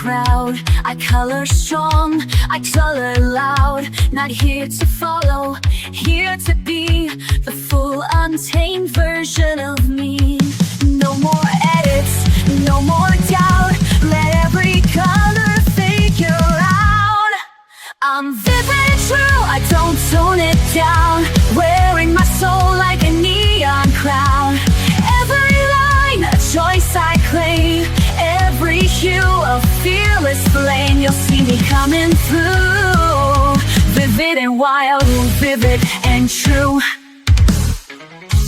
crowd. I color strong, I color loud. Not here to follow, here to be the full untamed version of me. No more edits, no more doubt. Let every color figure out. I'm vivid and true, I don't tone it down. Wearing my soul like a neon crown. Every line, a choice I claim. Every hue, a fearless flame. You'll see me coming through. Vivid and wild, vivid and true.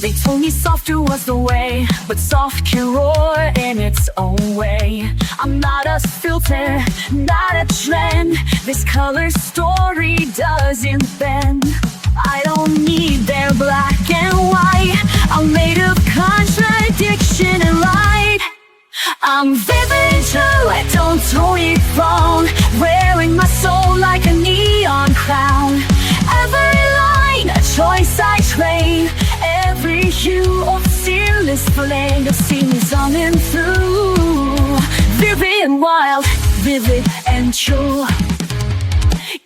They told me softer was the way, but soft can roar in its own way. I'm not a filter, not a trend. This color story doesn't bend. I don't need their black and white. I'm made of contradiction and light. I'm vivid and true, I don't tone it wrong. Wearing my soul like a neon crown. Every line, a choice I claim. Every hue of fearless flame. You'll see me zooming through. Vivid and wild, vivid and true.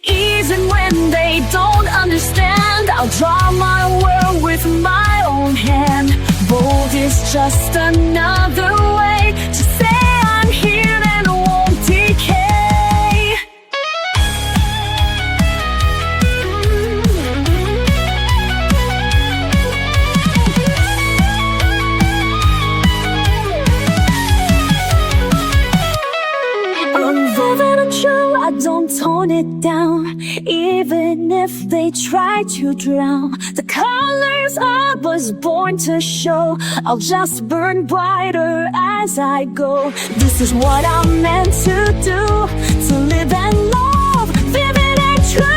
Even when they don't understand, I'll draw my world with my own hand. Bold is just another way to say I'm here and won't decay. I'm vivid and true, I don't tone it down. Even if they try to drown the colors I was born to show, I'll just burn brighter as I go. This is what I'm meant to do, to live and love, vivid and true.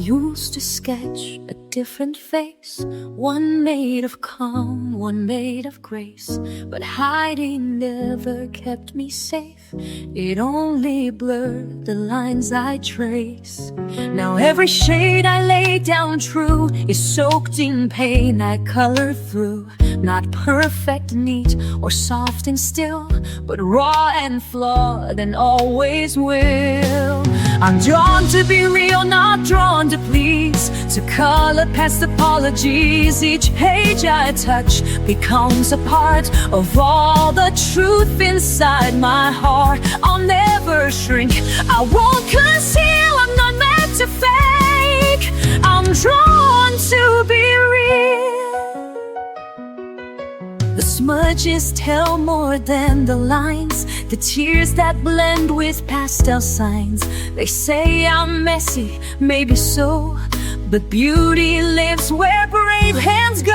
Used to sketch a different face, one made of calm, one made of grace. But hiding never kept me safe, it only blurred the lines I trace. Now every shade I lay down true is soaked in pain I color through. Not perfect, neat, or soft and still, but raw and flawed and always will. I'm drawn to be real, not drawn to please, to color past apologies. Each page I touch becomes a part of all the truth inside my heart. I'll never shrink, I won't conceal, I'm not meant to fake. I'm drawn to be real. The smudges tell more than the lines, the tears that blend with pastel signs. They say I'm messy, maybe so, but beauty lives where brave hands go.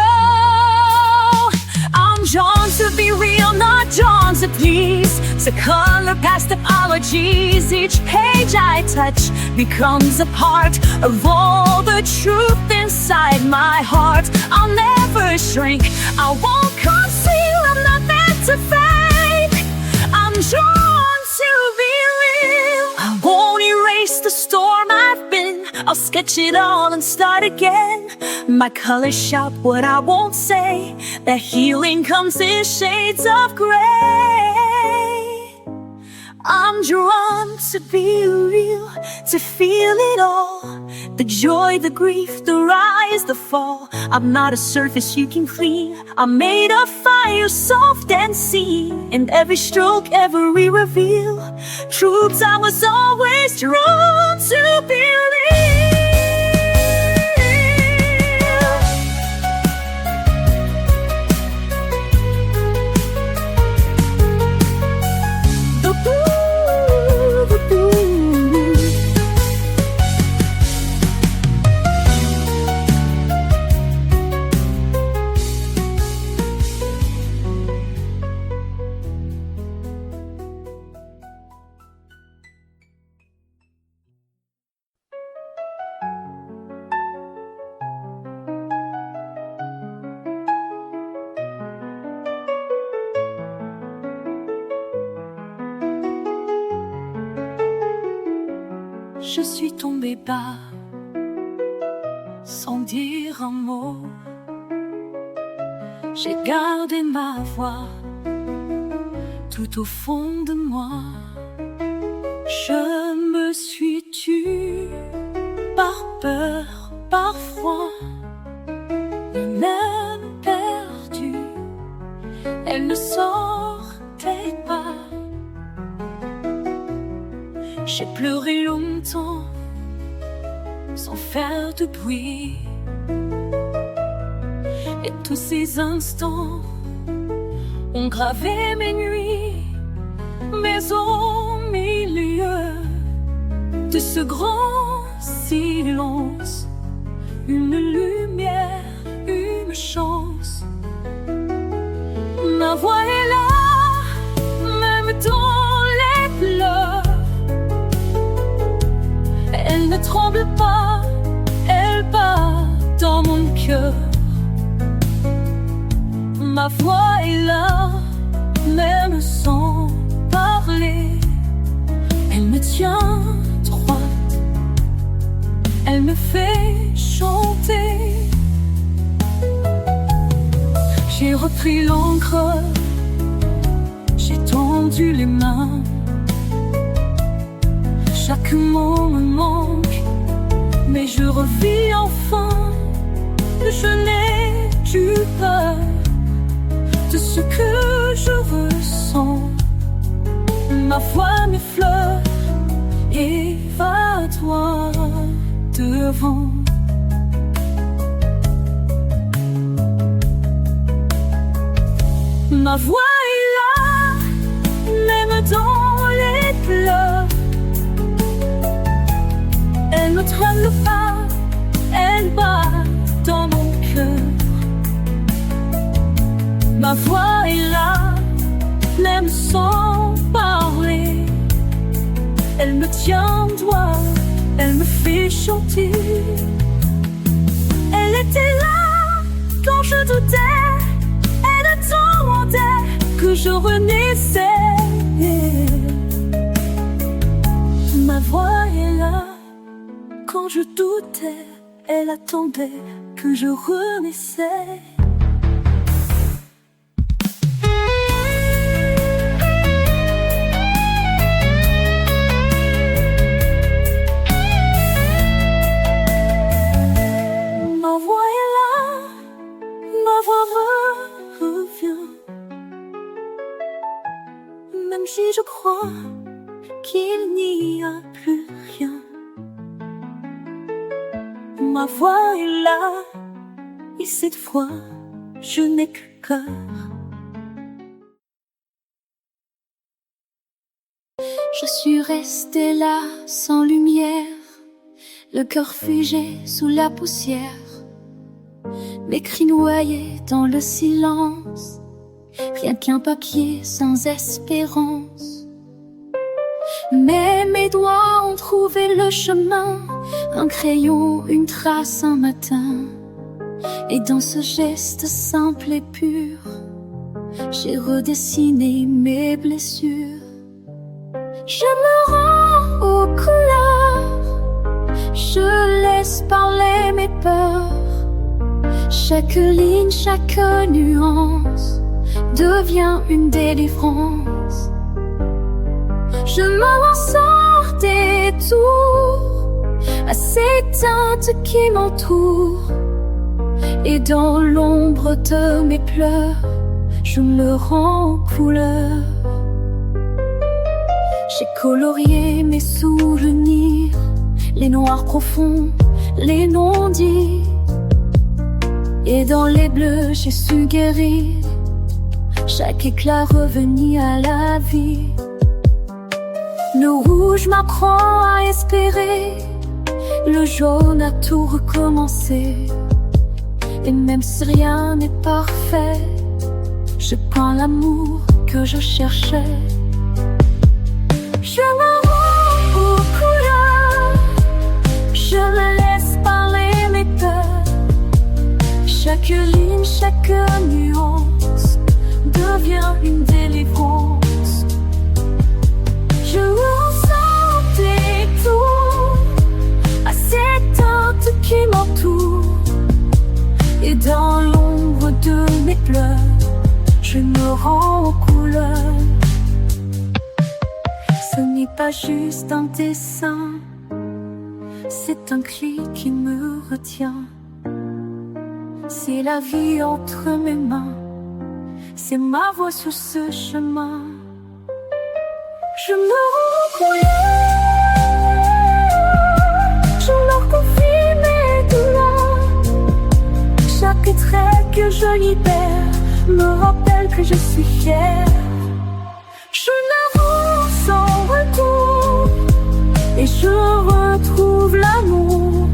I'm drawn to be real, not drawn to please, to color past apologies. Each page I touch becomes a part of all the truth inside my heart. I'll never shrink, I won't conceal, I'm not meant to fake. I'm drawn to be real. I won't erase the storm I've been, I'll sketch it all and start again. My colors shout what I won't say, that healing comes in shades of gray. I'm drawn to be real, to feel it all, the joy, the grief, the rise, the fall. I'm not a surface you can clean, I'm made of fire, soft and seen. In every stroke, every reveal, truths I was always drawn to believe. je suis tombée bas, sans dire un mot. J'ai gardé ma voix tout au fond de moi. Je me suis tue par peur, par froid, et même perdue. Elle ne sortait pas. J'ai pleuré longtemps sans faire de bruit. Et tous ces instants ont gravé mes nuits. Mais au milieu de ce grand silence, une lumière, une chance. Ma voix est là, même dans les pleurs. Elle ne tremble pas, elle bat dans mon cœur. Ma voix est là, même sans parler. Elle me tient droite, elle me fait chanter. J'ai repris l'encre, j'ai tendu les mains. Chaque mot me manque, mais je revis enfin. Je n'ai plus peur de ce que je ressens. Ma voix m'effleure et va toi devant. Ma voix est là, même dans les pleurs. Elle ne tremble pas, elle bat dans mon cœur. Ma voix est là, même sans parler. Elle me tient droit, elle me fait chanter. Elle était là quand je doutais, elle attendait que je renaissais. Ma voix est là quand je doutais, elle attendait que je renaissais. Ma voix est là, ma voix revient. Même si je crois qu'il n'y a plus rien. Ma voix est là, et cette fois, je n'ai que cœur. Je suis restée là, sans lumière, le cœur figé sous la poussière, mes cris noyés dans le silence, rien qu'un papier sans espérance. Mais mes doigts ont trouvé le chemin, un crayon, une trace, un matin. Et dans ce geste simple et pur, j'ai redessiné mes blessures. Je me rends aux couleurs, je laisse parler mes peurs. Chaque ligne, chaque nuance devient une délivrance. Je m'en sors des tours à ces teintes qui m'entourent. Et dans l'ombre de mes pleurs, je me rends couleur. J'ai colorié mes souvenirs, les noirs profonds, les non-dits. Et dans les bleus, j'ai su guérir chaque éclat revenu à la vie. Le rouge m'apprend à espérer, le jaune a tout recommencé. Et même si rien n'est parfait, je peins l'amour que je cherchais. Je me rends aux couleurs, je me laisse parler mes peurs. Chaque ligne, chaque nuance devient une délivrance. Je ressens des tours mes pleurs, je me rends aux couleurs. Ce n'est pas juste un dessin, c'est un cri qui me retient. C'est la vie entre mes mains, c'est ma voix sur ce chemin. Je me rends aux couleurs, je leur confie mes douleurs. Chaque trait que je libère me rappelle que je suis fière. Je n'avance sans retour et je retrouve l'amour.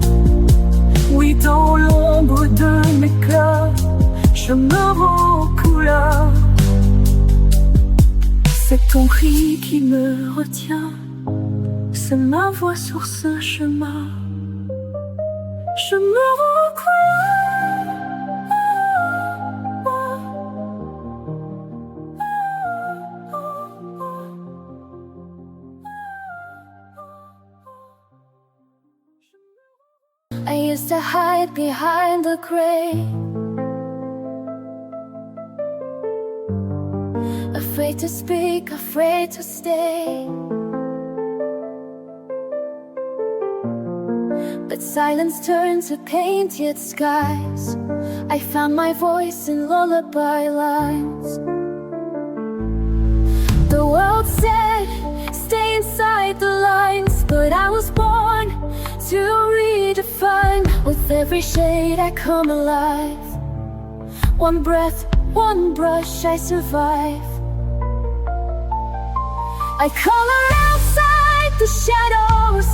Oui, dans l'ombre de mes cœurs, je me rends aux couleurs. C'est ton cri qui me retient, c'est ma voix sur ce chemin. Je me rends aux couleurs. I used to hide behind the gray, afraid to speak, afraid to stay. But silence turned to painted skies. I found my voice in lullaby lines. The world said, stay inside the lines, but I was born to redefine. With every shade I come alive. One breath, one brush, I survive. I color outside the shadows,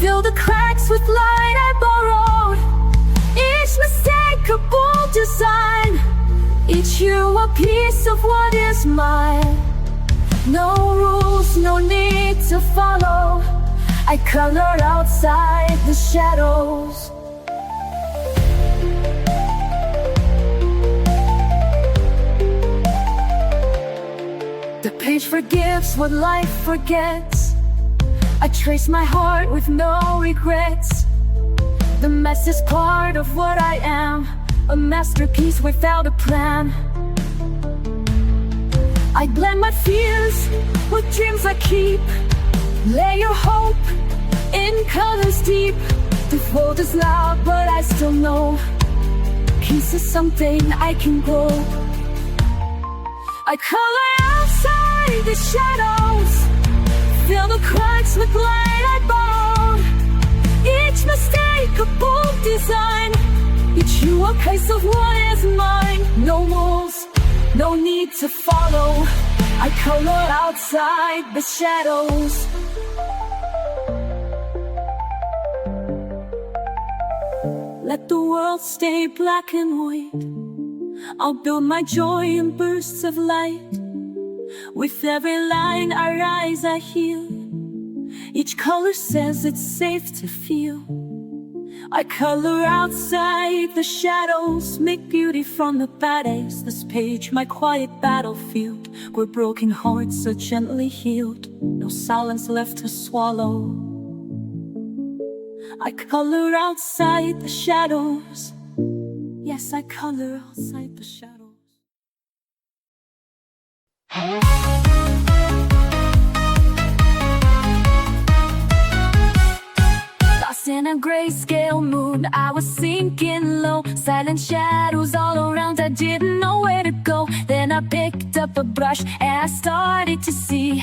fill the cracks with light I borrowed. Each mistake a bold design, each hue a piece of what is mine. No rules, no need to follow. I color outside the shadows. The page forgives what life forgets. I trace my heart with no regrets. The mess is part of what I am, a masterpiece without a plan. I blend my fears with dreams I keep. Lay your hope in colors deep. The world is loud, but I still know peace is something I can grow. I color outside the shadows, fill the cracks with light I borrowed. Each mistake a bold design, each hue a piece of what is mine. No rules, no need to follow. I color outside the shadows. Let the world stay black and white. I'll build my joy in bursts of light. With every line I rise, I heal. Each color says it's safe to feel. I color outside the shadows, make beauty from the bad days. This page, my quiet battlefield, where broken hearts are gently healed. No silence left to swallow. I color outside the shadows. Yes, I color outside the shadows. Lost in a grayscale mood, I was sinking low. Silent shadows all around, I didn't know where to go. Then I picked up a brush and I started to see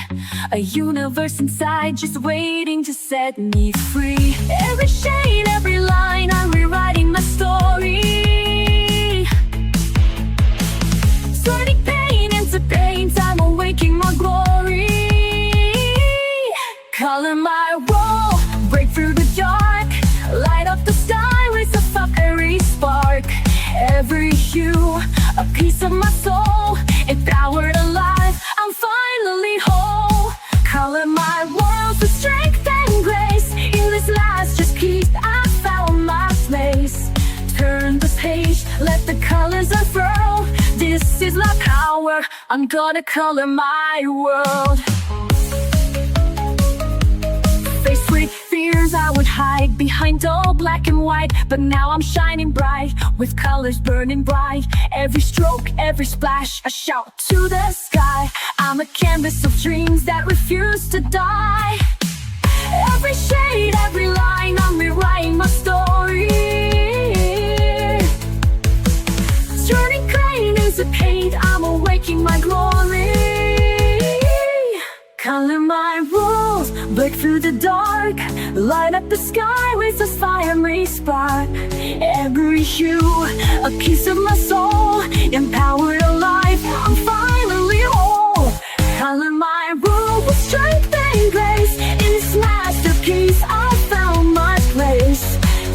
a universe inside just waiting to set me free. Every shade, every line, I'm rewriting my story. Turning pain into paint, I'm awaking my glory. Color my role, break through the dark, light up the sky with a fiery spark. Every hue, a piece of my soul, empowered, alive, I'm finally whole. Color my world with strength and grace. In this last just piece, I found my place. Turn the page, let the colors unfurl. This is my power, I'm gonna color my world. Faced with fear years I would hide behind all black and white, but now I'm shining bright, with colors burning bright. Every stroke, every splash, a shout to the sky. I'm a canvas of dreams that refuse to die. Every shade, every line, I'm rewriting my story. Turning clay into paint, I'm awaking my glory. Color my rules, break through the dark, light up the sky with a fiery spark. Every hue, a piece of my soul, empowered alive, I'm finally whole. Color my rule with strength and grace, in this masterpiece I found my place.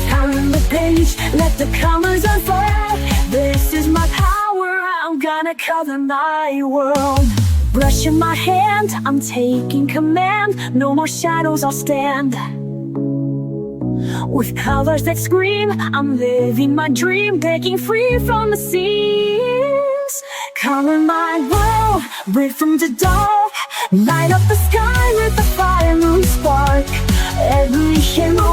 Turn the page, let the colors unfurl. This is my power, I'm gonna color my world. Brush in my hand, I'm taking command. No more shadows, I'll stand. With colors that scream, I'm living my dream, breaking free from the seams. Color my world, break from the dark, light up the sky with a fiery spark. Every hero,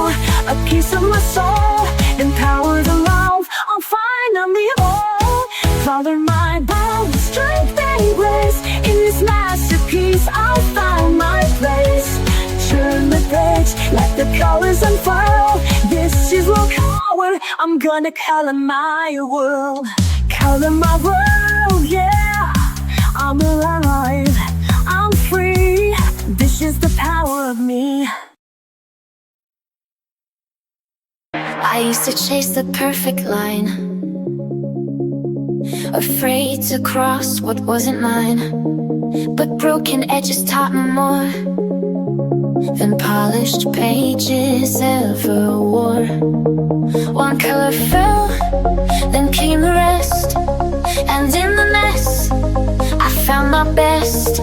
a piece of my soul, empowered alive, I'm finally whole. Color my world with strength and grace, in this masterpiece I found my place. Turn the page, let the colors unfurl. This is real power, I'm gonna color my world. Color my world, yeah. I'm alive, I'm free. This is the power of me. I used to chase the perfect line, afraid to cross what wasn't mine. But broken edges taught me more than polished pages ever wore. One color fell, then came the rest, and in the mess I found my best.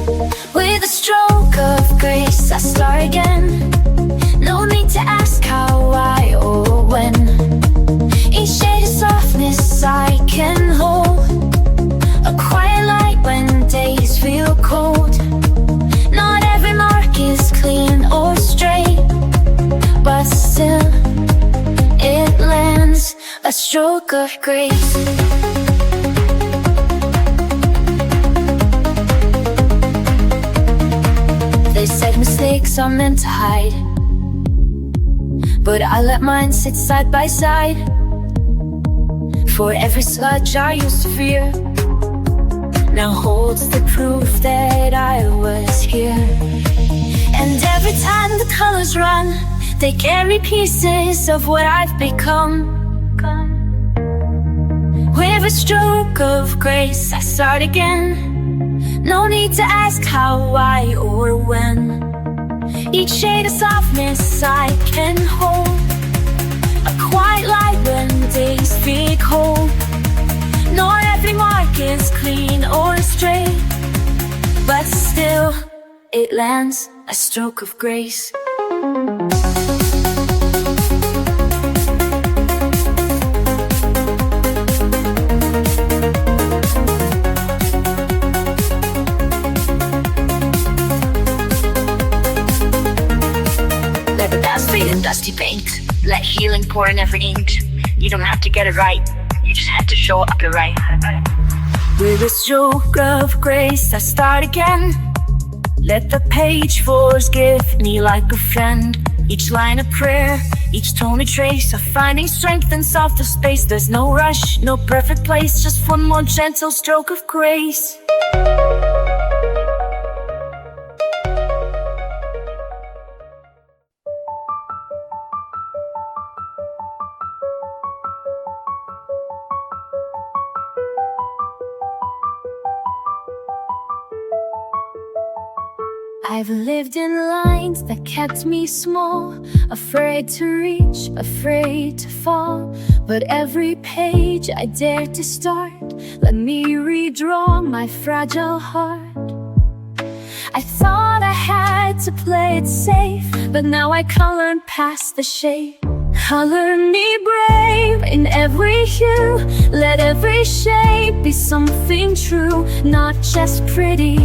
With a stroke of grace I start again. No need to ask how, why, or when. Each shade of softness I can hold, a quiet light when days feel cold. Not every mark is clean or straight, but still it lands, a stroke of grace. They said mistakes are meant to hide, but I let mine sit side by side. For every sludge I used to fear now holds the proof that I was here. And every time the colors run, they carry pieces of what I've become. With a stroke of grace I start again. No need to ask how, why, or when. Each shade of softness I can hold, a quiet light when days feel cold. Not every mark is clean or straight, but still it lands, a stroke of grace. Let the past fade in dusty paint. Let healing pour in every ink. You don't have to get it right, you just have to show up your right. With a stroke of grace I start again. Let the page forgive me like a friend. Each line a prayer, each tone a trace of finding strength in softer space. There's no rush, no perfect place, just one more gentle stroke of grace. I've lived in lines that kept me small, afraid to reach, afraid to fall. But every page I dared to start let me redraw my fragile heart. I thought I had to play it safe, but now I colored past the shade. Color me brave in every hue. Let every shape be something true. Not just pretty,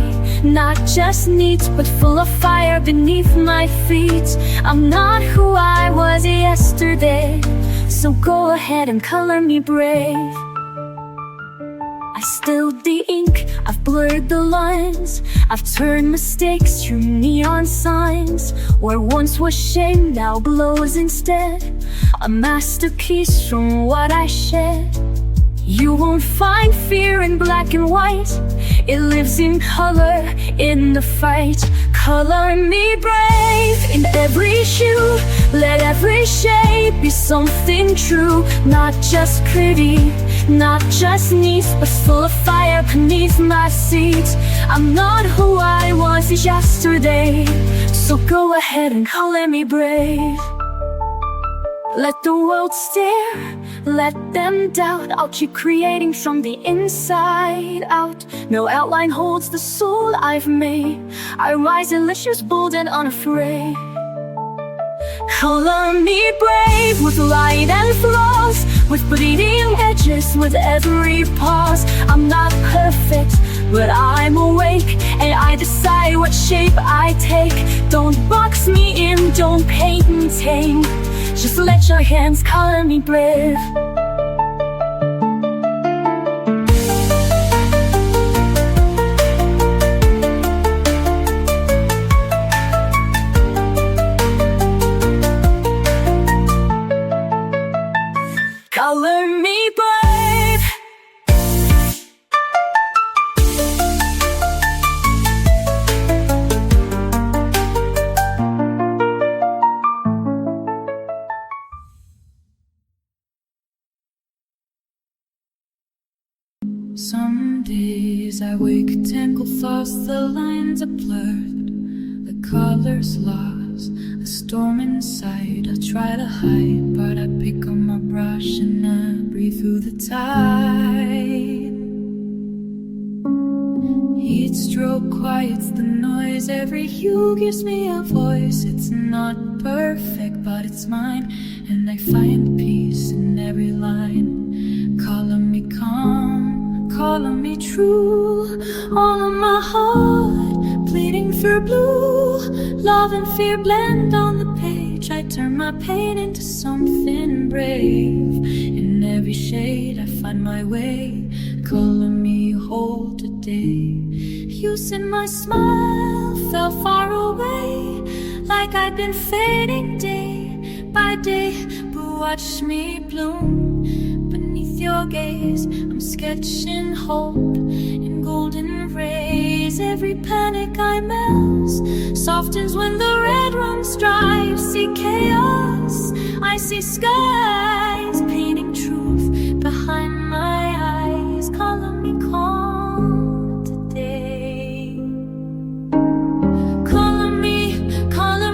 not just neat, but full of fire beneath my feet. I'm not who I was yesterday, so go ahead and color me brave. I stilled the ink, I've blurred the lines, I've turned mistakes to neon signs. Where once was shame now glows instead, a masterpiece from what I shed. You won't find fear in black and white, it lives in color, in the fight. Color me brave in every hue. Let every shape be something true. Not just pretty, not just neat, but full of fire beneath my seat. I'm not who I was yesterday, so go ahead and color me brave. Let the world stare, let them doubt. I'll keep creating from the inside out. No outline holds the soul I've made. I rise delicious, bold and unafraid. Color me brave with light and flaws, with bleeding edges with every pause. I'm not perfect, but I'm awake, and I decide what shape I take. Don't box me in, don't paint me tame. Just let your hands color me brave. Color me brave. Some days I wake, tangled thoughts, the lines are blurred, the colors lost, a storm inside. I try to hide, but I pick up my brush and I breathe through the tide. Heat stroke quiets the noise, every hue gives me a voice. It's not perfect, but it's mine, and I find peace in every line. Color me calm, color me true. All of my heart bleeding through blue. Love and fear blend on the page. I turn my pain into something brave. In every shade I find my way. Color me whole today. You said my smile fell far away, like I'd been fading day by day. But watch me bloom beneath your gaze. I'm sketching hope in golden rays. Every panic I melt softens when the red runs dry. You see chaos, I see skies, painting truth behind my eyes. Color me calm today. Color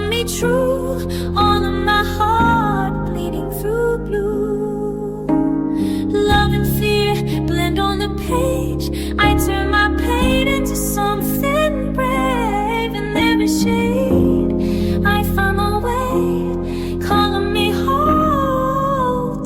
me true. All of my heart bleeding through blue. Love and fear blend on the page. I turn my pain into something brave. In every shade I find my way. Color me whole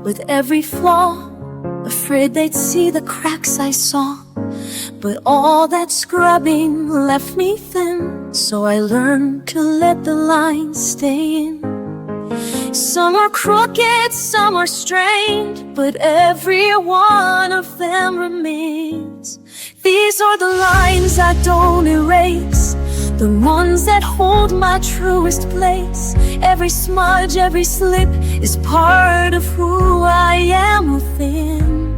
with every flaw, afraid they'd see the cracks I saw. But all that scrubbing left me thin, so I learned to let the lines stay in. Some are crooked, some are strained, but every one of them remains. These are the lines I don't erase, the ones that hold my truest place. Every smudge, every slip is part of who I am within.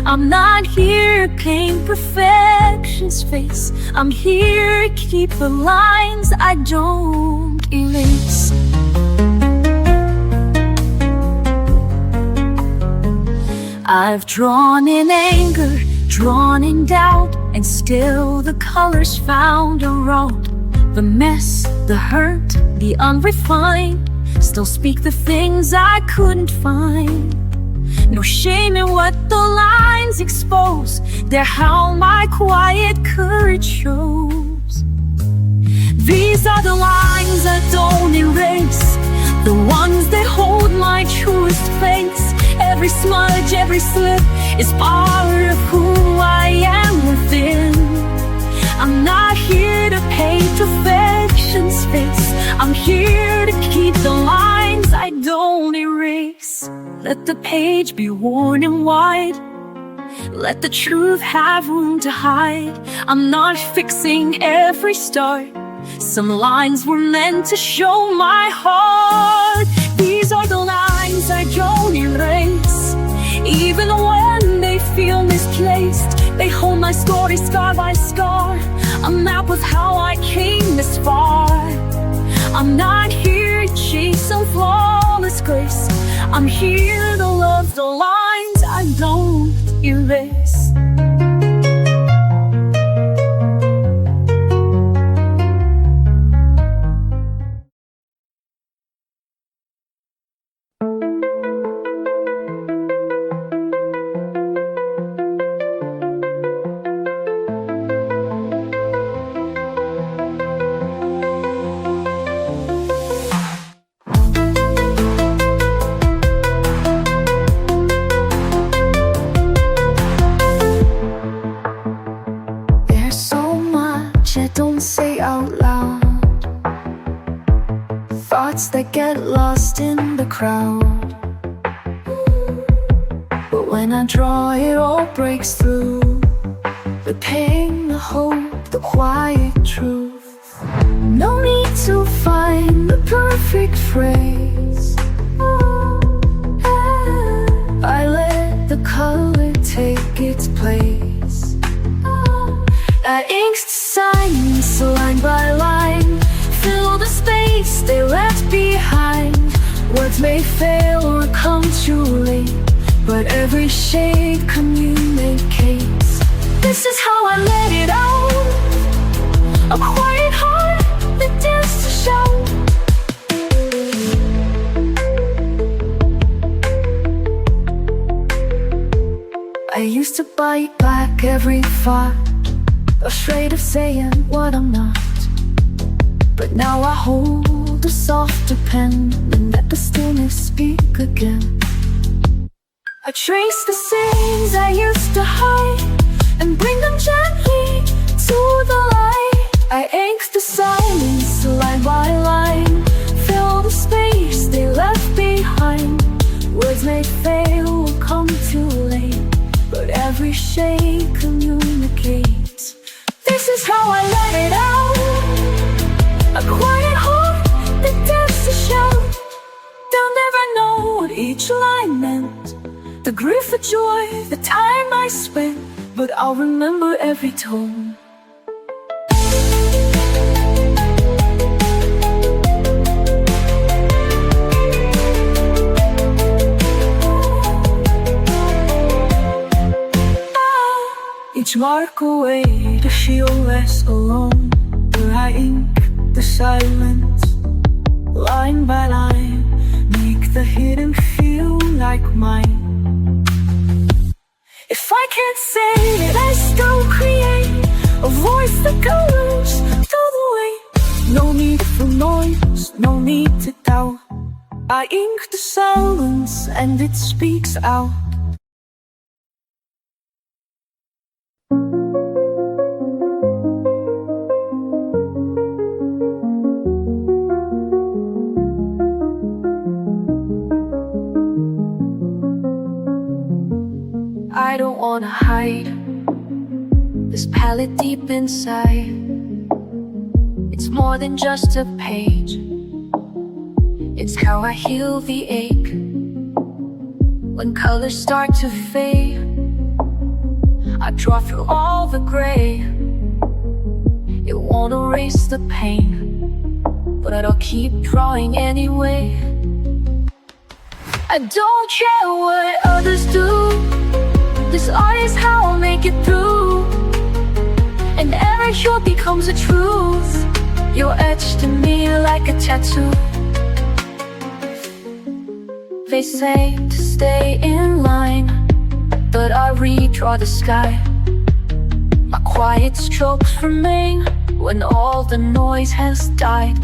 I'm not here to paint perfection's face, I'm here to keep the lines I don't erase. I've drawn in anger, drawn in doubt, and still the colors found a road. The mess, the hurt, the unrefined still speak the things I couldn't find. No shame in what the lines expose, they're how my quiet courage shows. These are the lines I don't erase, the ones that hold my truest place. Every smudge, every slip is part of who I am within. I'm not here to paint perfection's face, I'm here to keep the lines I don't erase. Let the page be worn and wide, let the truth have room to hide. I'm not fixing every start, some lines were meant to show my heart. These are the lines I don't erase, even when they feel misplaced. They hold my story scar by scar, a map of how I came this far. I'm not here to chase some flawless grace, I'm here to love the lines I don't erase. That get lost in the crowd, but when I draw it all breaks through. The pain, the hope, the quiet truth. No need to find the perfect phrase, I let the color take its place. That ink's silence, line by line, fill the space they left behind. Words may fail or come too late, but every shade communicates. This is how I let it out, a quiet heart that dares to shout. I used to bite back every thought, afraid of saying what I'm not. But now I hold a softer pen and let the stillness speak again. I trace the scenes I used to hide and bring them gently to the light. I ink the silence line by line, fill the space they left behind. Words may fail or come too late, but every shade communicates. This is how I let it out, a quiet heart that dares to shout. They'll never know what each line meant, the grief, the joy, the time I spent, but I'll remember every tone. Each mark a way to feel less alone, where I ink the silence, line by line, make the hidden feel like mine. If I can't say it, I still create a voice that goes through the weight. No need for noise, no need to doubt, I ink the silence and it speaks out. I don't wanna hide this palette deep inside. It's more than just a page. It's how I heal the ache. When colors start to fade, I draw through all the gray. It won't erase the pain, but I'll keep drawing anyway. I don't care what others do. This art is how I'll make it through. And every hue becomes a truth. You're etched in me like a tattoo. They say to stay in line, but I redraw the sky. My quiet strokes remain when all the noise has died.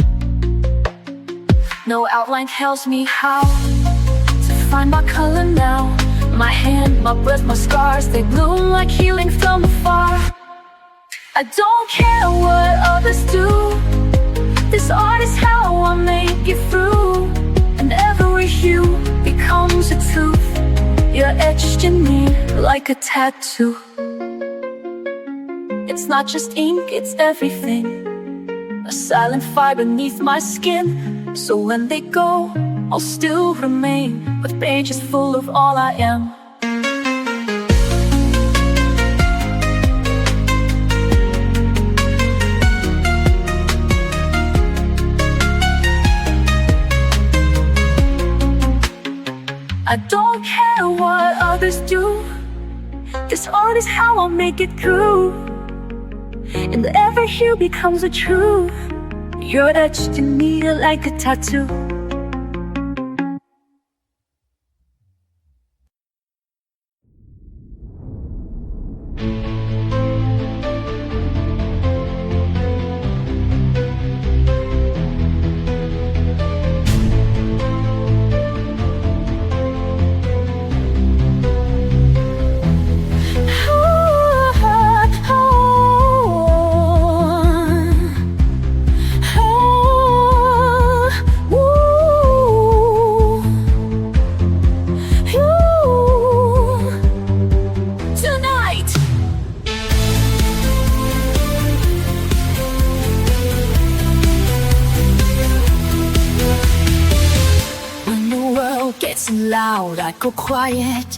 No outline tells me how to find my color now. My hand, my breath, my scars, they bloom like healing from afar. I don't care what others do. This art is how I make it through. And every hue becomes a truth. You're etched in me like a tattoo. It's not just ink, it's everything. A silent fire beneath my skin. So when they go, I'll still remain with pages full of all I am. I don't care what others do. This art is how I'll make it through. And every hue becomes a truth. You're etched in me like a tattoo. Loud, I go quiet.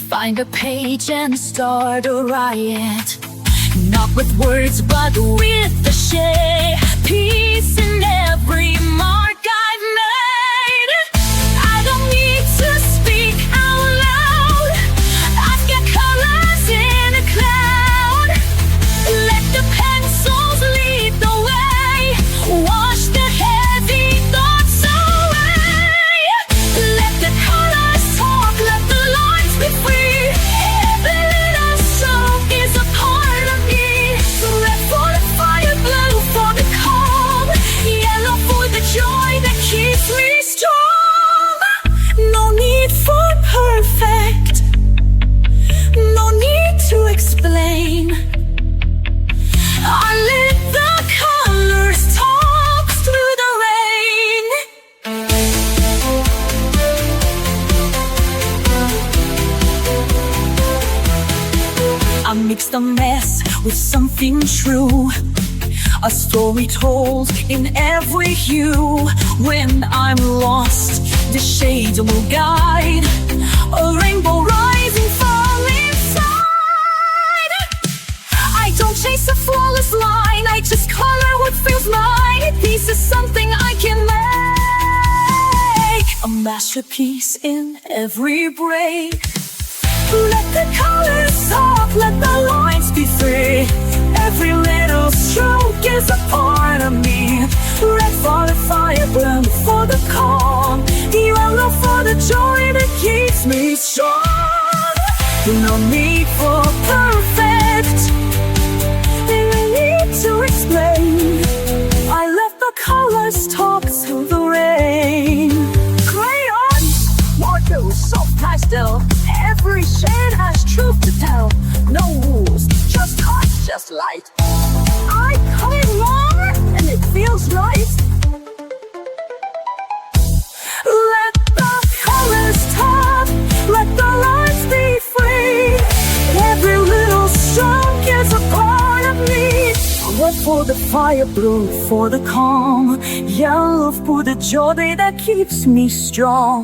Find a page and start a riot. Not with words, but with the shade. Peace in every mark I've made. I don't need to speak out loud. I've got colors in a cloud. Let the pencils lead the way. Wash the heavy thoughts away. Let the colors talk, let the lines be free. Every little stroke is a part of me. Red for the fire, blue for the calm, yellow for the joy that keeps me strong. No need for perfect, no need to explain. I let the colors talk through the rain. I mix the mess with something true. A story told in every hue. When I'm lost, the shades will guide. A rainbow rising from inside. I don't chase a flawless line, I just color what feels mine. This is something I can make. A masterpiece in every break. Let the colors talk, let the lines be free. Every little stroke is a part of me. Red for the fire, blue for the calm, yellow for the joy that keeps me strong. No need for perfect, no need to explain. I let the colors talk through the rain. just light. I color more and it feels right. Let the colors talk, let the lines be free. Every little stroke is a part of me. Red for the fire, blue for the calm, yellow for the joy that keeps me strong.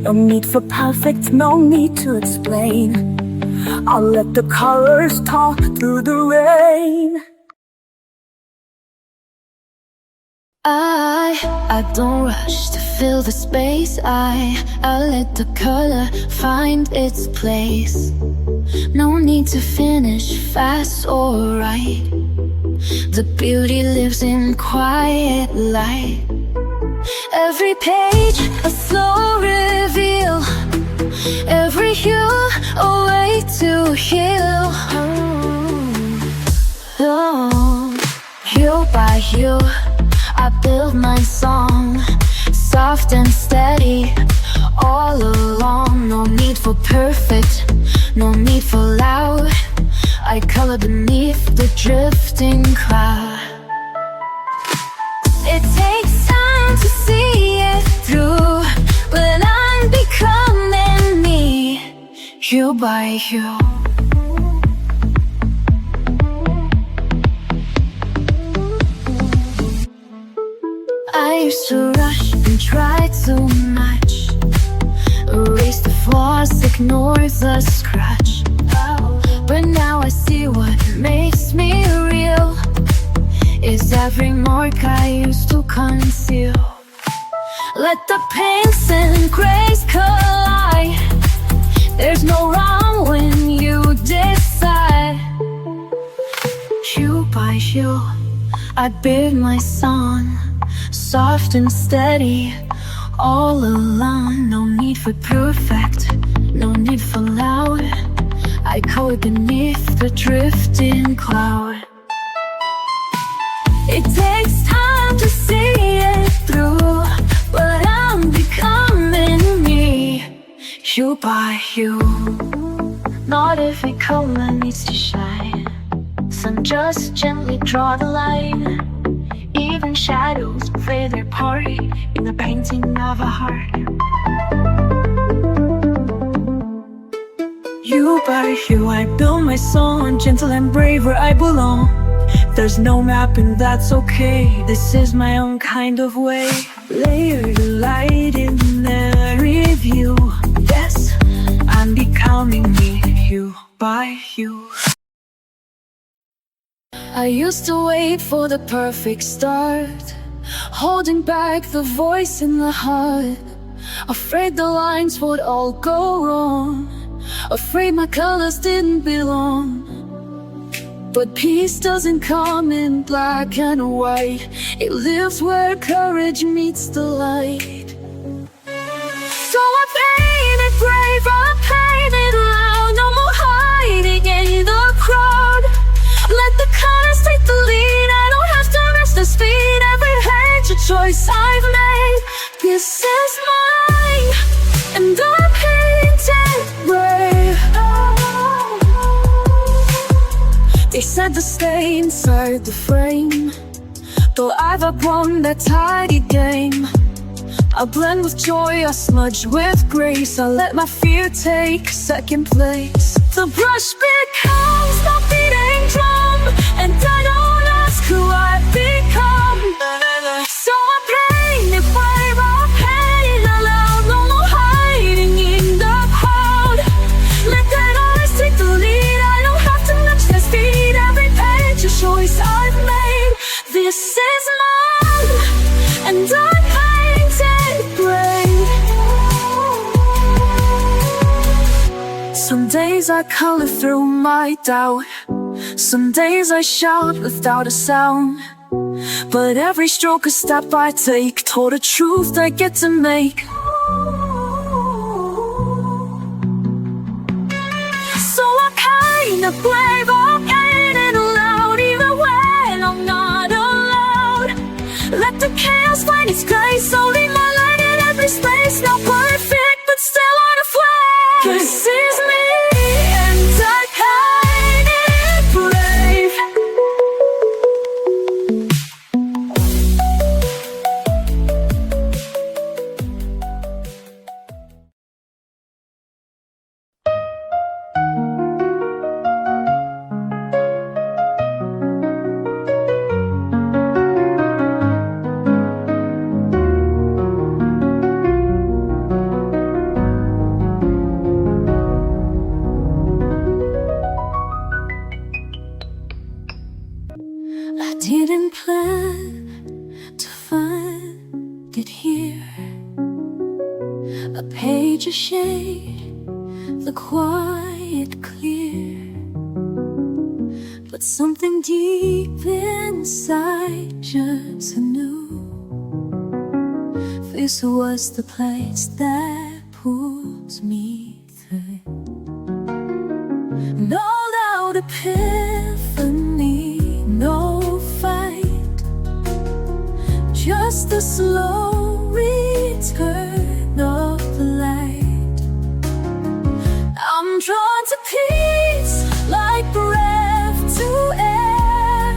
No need for perfect, no need to explain. I'll let the colors talk through the rain. I don't rush to fill the space. I let the color find its place. No need to finish fast or right. The beauty lives in quiet light. Every page a slow reveal, every hue a way to heal. Hue by hue I build my song, soft and steady all along. No need for perfect, no need for loud. I color beneath the drifting cloud. It takes time to see it through, but I'm becoming me, hue by hue. I used to rush and try too much, erase the flaws, ignore the scratch. But now I see what makes me real is every mark I used to conceal. Let the pinks and grays collide. There's no wrong when you decide. Hue by hue I build my song, soft and steady all along. No need for perfect, no need for loud. I color beneath the drifting cloud. It takes time to see it through, but I'm becoming me, hue by hue. Not every color needs to shine. Some just gently draw the line. Even shadows play their part in the painting of a heart. Hue by hue I build my song, gentle and brave where I belong. There's no map and that's okay, this is my own kind of way. Layered light in every view. Yes, I'm becoming me, hue by hue. I used to wait for the perfect start, holding back the voice in the heart. Afraid the lines would all go wrong, afraid my colors didn't belong. But peace doesn't come in black and white, it lives where courage meets the light. So I painted brave, I painted loud, no more hiding in the crowd. Let the colors take the lead, I don't have to rush the speed. Every page a choice I've made, this is mine, and I painted brave. They said to stay inside the frame, though I've outgrown that tidy game. I blend with joy, I smudge with grace. I let my fear take second place. The brush becomes the beating drum, and I don't ask who I've become. So I paint it brave, I paint it aloud, no more hiding in the crowd. Let that eyes take the lead, I don't have to match their speed. Every page a choice I've made, this is mine, and I paint it brave. Some days I color through my doubt, some days I shout without a sound. But every stroke a step I take toward a truth I get to make. So I paint it brave, I paint it aloud, even when I'm not allowed. Let the chaos find its grace, only my light in every space. Not perfect, but still on a flame. This is me, and I paint it brave. a shade, the quiet clear, but something deep inside just knew this was the place that pulls me through. No loud epiphany, no fight, just the slow return of the light. I'm drawn to peace like breath to air,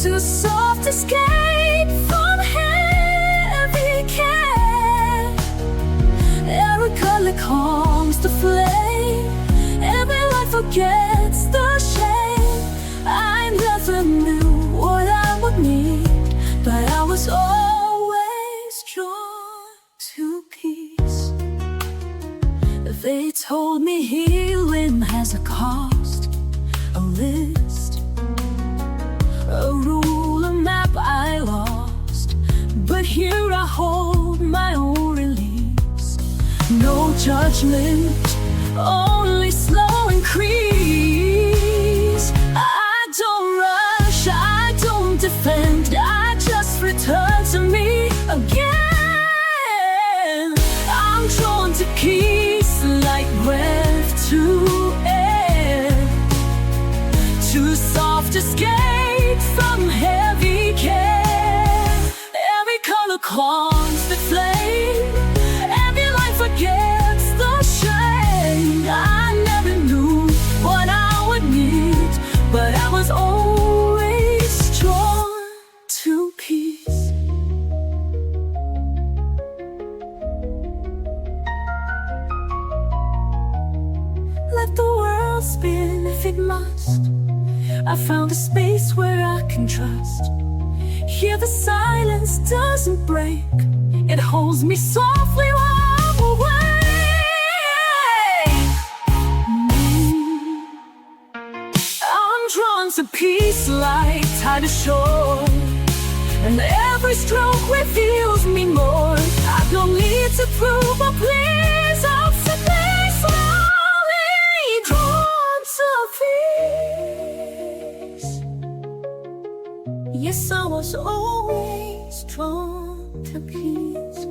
to soft escape from heavy care. Every color calms the flame, every light forgets the shame. I never knew what I would need, but I was always drawn to peace. They told me healing has a cost, a list, a rule, a map I lost, but here I hold my own release. No judgment, only slow increase. I don't rush, I don't defend, I just return to me again. I'm drawn to peace like breath to air, to soft escape from heavy care. Every color calms the flame, every light forgets the shame. I never knew what I would need, but I was always drawn to peace. Let the world spin if it must. I found a space where I can trust. Here the silence doesn't break, it holds me softly while I'm away. I'm drawn to peace like tide ashore, and every stroke reveals me more. I don't need to prove or please, I'll simply slowly drawn to peace. Yes, I was always drawn to peace.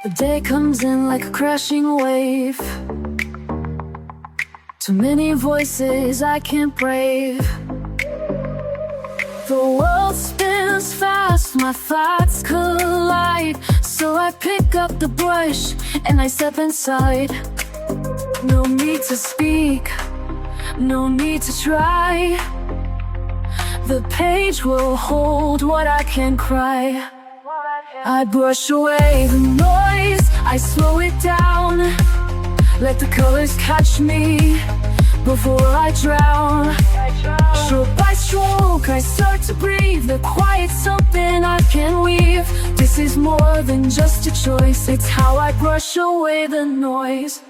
The day comes in like a crashing wave, too many voices I can't brave. The world spins fast, my thoughts collide, so I pick up the brush and I step inside. No need to speak, no need to try. The page will hold what I can cry. I brush away the noise, I slow it down, let the colors catch me before I drown. Stroke by stroke, I start to breathe, the quiet's something I can weave. This is more than just a choice, it's how I brush away the noise.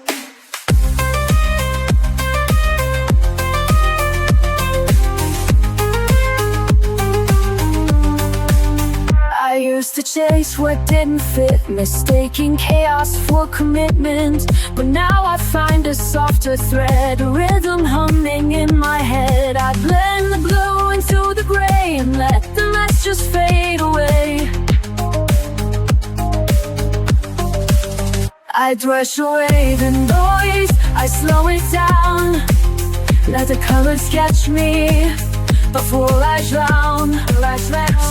I used to chase what didn't fit, mistaking chaos for commitment. But now I find a softer thread, a rhythm humming in my head. I blend the blue into the gray and let the mess just fade away. I brush away the noise, I slow it down, let the colors catch me before I drown.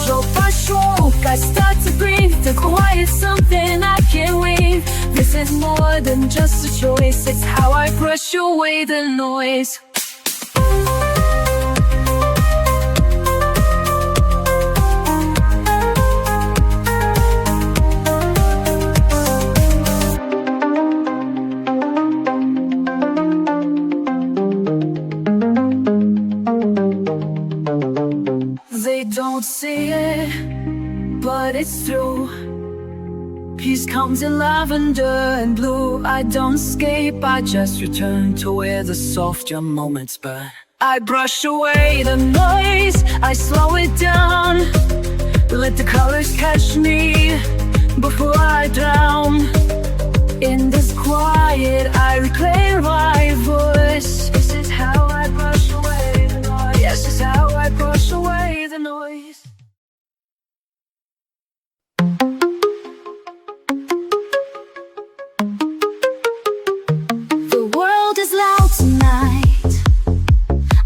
Stroke by stroke, I start to breathe, the quiet's something I can't weave. This is more than just a choice, it's how I brush away the noise. don't see it, but it's true. Peace comes in lavender and blue. I don't escape, I just return to where the softer moments burn. I brush away the noise, I slow it down. Let the colors catch me before I drown. In this quiet, I reclaim my voice. This is how I brush away the noise. Yes, this is how I brush away the noise. The world is loud tonight.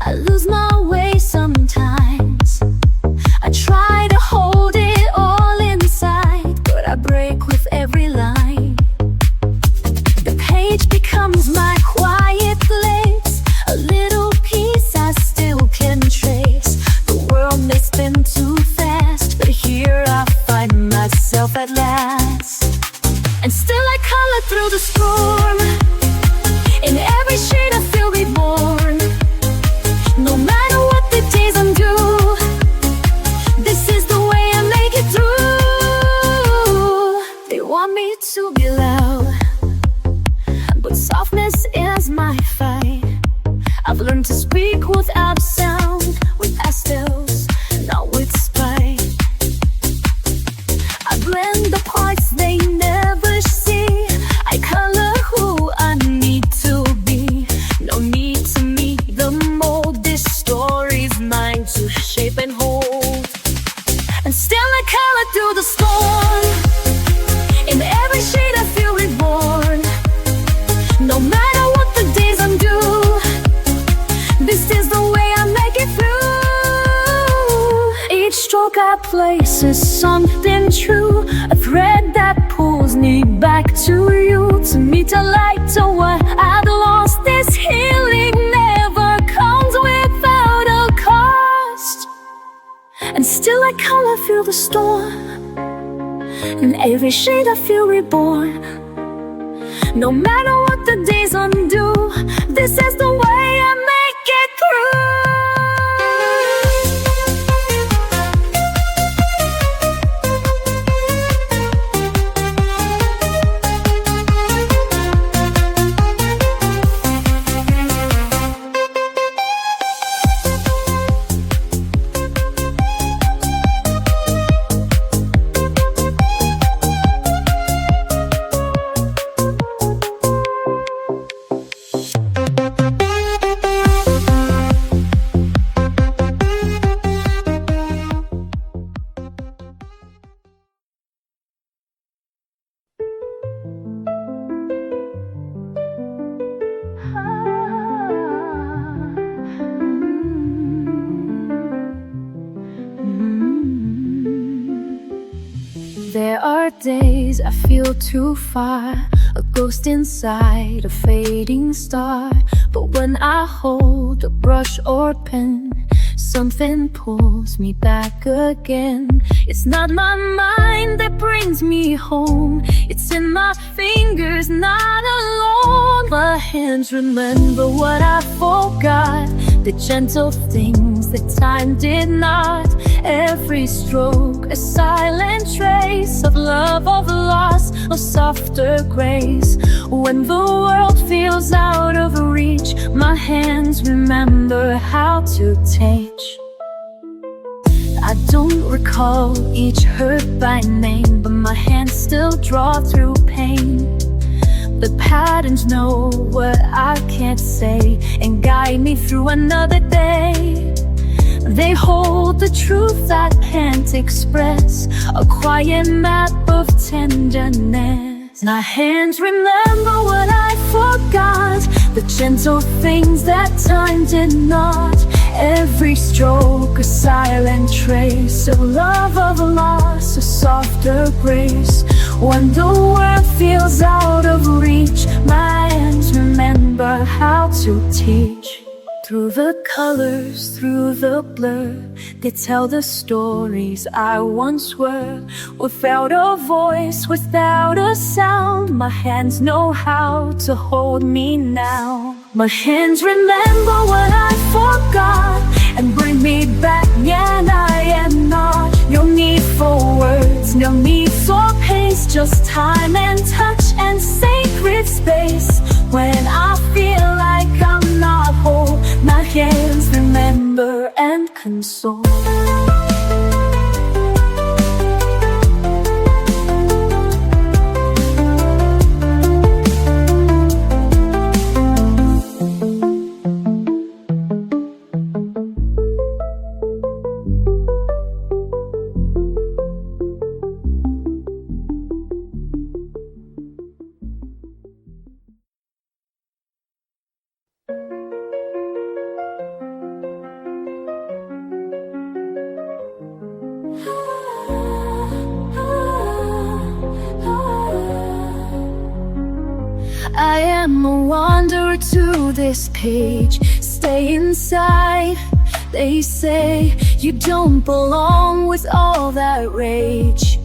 I lose my way sometimes. I try to hold it all inside, but I break with every line. The page becomes my quiet place, a little piece I still can trace. The world may spin too fast, but here I find myself at last. And still I color through the storm. In every shade I feel reborn. No matter what the days undo, this is the way I make it through. They want me to be loud, but softness is my fight. I've learned to speak without sound, with pastels, not with spite. I blend the parts they never see. I color who I need to be. No need to meet the mold. This story's mine to shape and hold. And still I color through the storm. In every shade I feel reborn. No matter what the days undo, this is the way I make it through. Each stroke I place is something true, a thread that pulls me back to you, to meet a light to what I've lost. This healing never comes without a cost. And still I color through the storm. In every shade I feel reborn. No matter what the days undo, this is the way I make it through. There are days I feel too far, a ghost inside a fading star. But when I hold a brush or pen, something pulls me back again. It's not my mind that brings me home, it's in my fingers, not alone. My hands remember what I forgot, the gentle things that time did not. Every stroke a silent trace of love, of loss, of softer grace. When the world feels out of reach, my hands remember how to teach. I don't recall each hurt by name, but my hands still draw through pain. The patterns know what I can't say and guide me through another day. They hold the truth I can't express, a quiet map of tenderness. My hands remember what I forgot, the gentle things that time did not. Every stroke a silent trace of love, of loss, a softer grace. When the world feels out of reach, my hands remember how to teach. Through the colors, through the blur, they tell the stories I once were. Without a voice, without a sound, my hands know how to hold me now. My hands remember what I forgot and bring me back, and I am It's no need for pace, just time and touch and sacred space. When I feel like I'm not whole, my hands remember and console. I am a wanderer to this page. Stay inside. They say you don't belong with all that rage.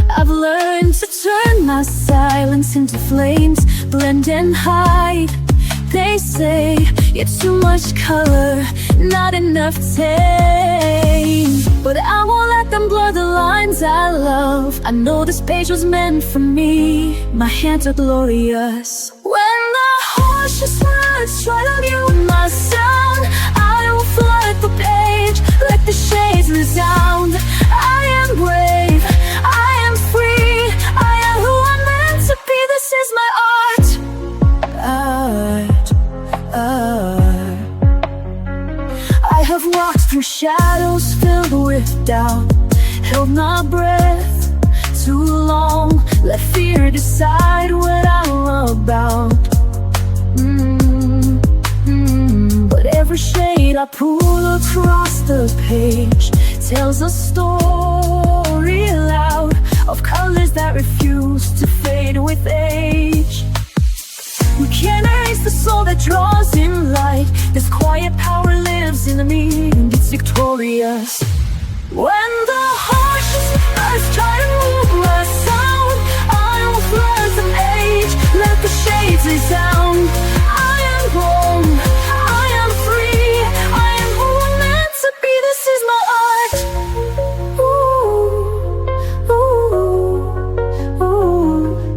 I've learned to turn my silence into flames, blend and hide. They say you're too much color, not enough tame. But I won't let them blur the lines I love. I know this page was meant for me. My hands are glorious. When the harshest words try to mute my sound, I will flood the page, let the shades resound. I am brave, I am free, I am who I'm meant to be. This is my art. I have walked through shadows filled with doubt, held my breath too long, let fear decide what I'm about. But every shade I pull across the page tells a story loud of colors that refuse to fade with age. We can't erase the soul that draws in light. This quiet power lives in me and it's victorious. When the harshest words try to move my sound, I will flood the page, let the shades resound. I am home, I am free, I am who I'm meant to be. This is my art.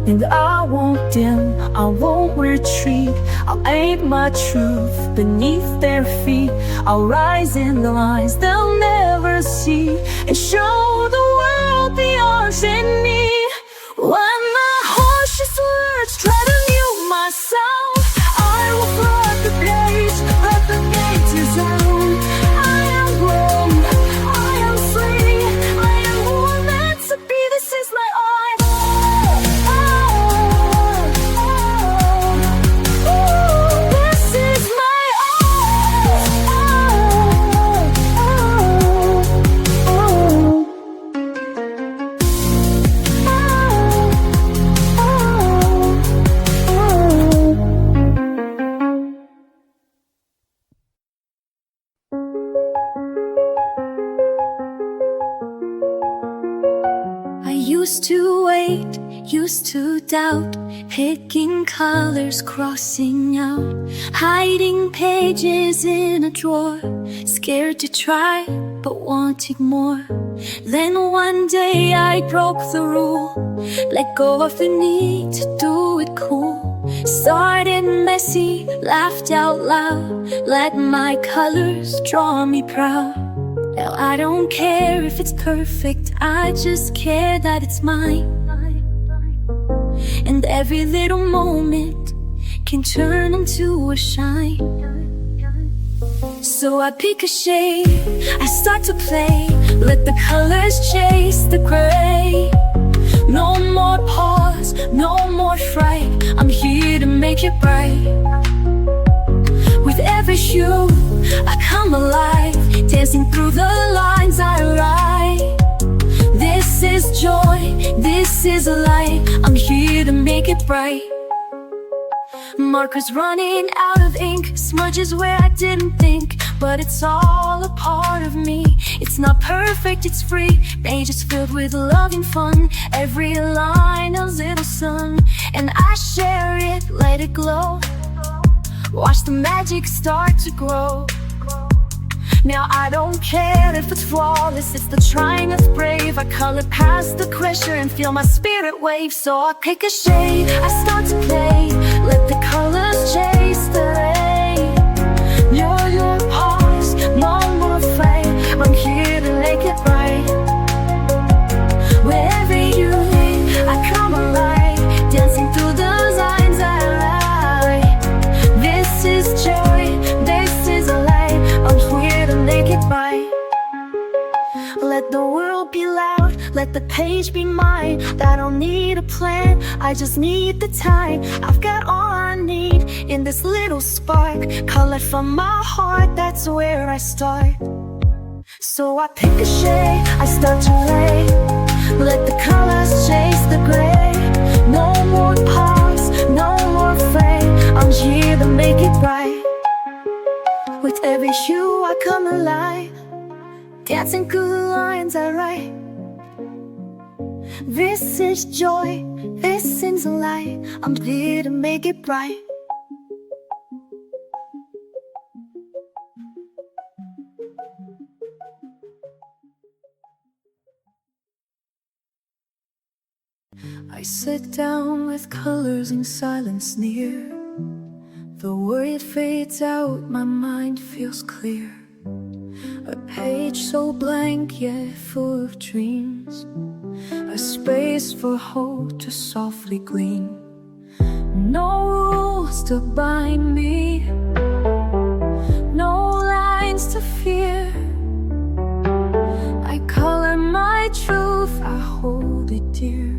And I won't dim, I won't retreat. I'll aim my truth beneath their feet. I'll rise in the lines they'll never see, and show the world the arts in me. When the harshest words try to mute my sound, I will flood the page, let the gates resound. I am grown, I am free, I am who I'm meant to be. This is my art. Used to wait, used to doubt, picking colors, crossing out, hiding pages in a drawer, scared to try, but wanting more. Then one day I broke the rule, let go of the need to do it cool. Started messy, laughed out loud, let my colors draw me proud. Now I don't care if it's perfect, I just care that it's mine. And every little moment can turn into a shine. So I pick a shade, I start to play, let the colors chase the gray. No more pause, no more fright, I'm here to make it bright. With every hue, I come alive, dancing through the lines I write. This is joy, this is a light, I'm here to make it bright. Markers running out of ink, smudges where I didn't think, but it's all a part of me. It's not perfect, it's free, pages filled with love and fun. Every line a little sun, and I share it, let it glow. Watch the magic start to grow. Now I don't care if it's flawless, it's the trying that's brave. I color past the pressure and feel my spirit wave. So I pick a shade, I start to play, let the colors chase the rain. Your pause, no more afraid, I'm here to make it right. Wherever you lead, I come alive, dancing through the lines I write. This is joy, this is a light, I'm here to make it right. Let the world be loud, let the page be mine. I don't need a plan, I just need the time. I've got all I need in this little spark, colored from my heart, that's where I start. So I pick a shade, I start to lay, let the colors chase the gray. No more pause, no more frame, I'm here to make it right. With every hue I come alive, dancing through the lines I write. This is joy, this is a light, I'm here to make it bright. I sit down with colors in silence near. The worry fades out, my mind feels clear. A page so blank yet full of dreams, a space for hope to softly gleam. No rules to bind me, no lines to fear. I color my truth, I hold it dear.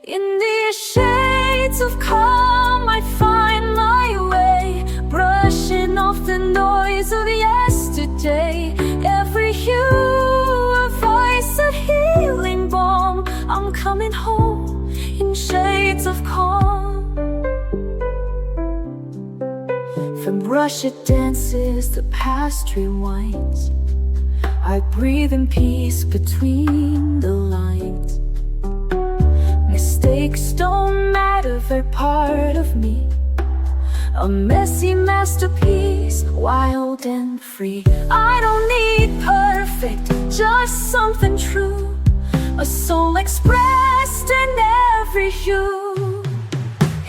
In these shades of calm I find my way, brushing off the noise of yesterday. Every hue a voice, a healing balm. I'm coming home in shades of calm. From brush it dances, the past rewinds. I breathe in peace between the lines. Mistakes don't matter, they're part of me. A messy masterpiece, wild and free. I don't need perfect, just something true. A soul expressed in every hue.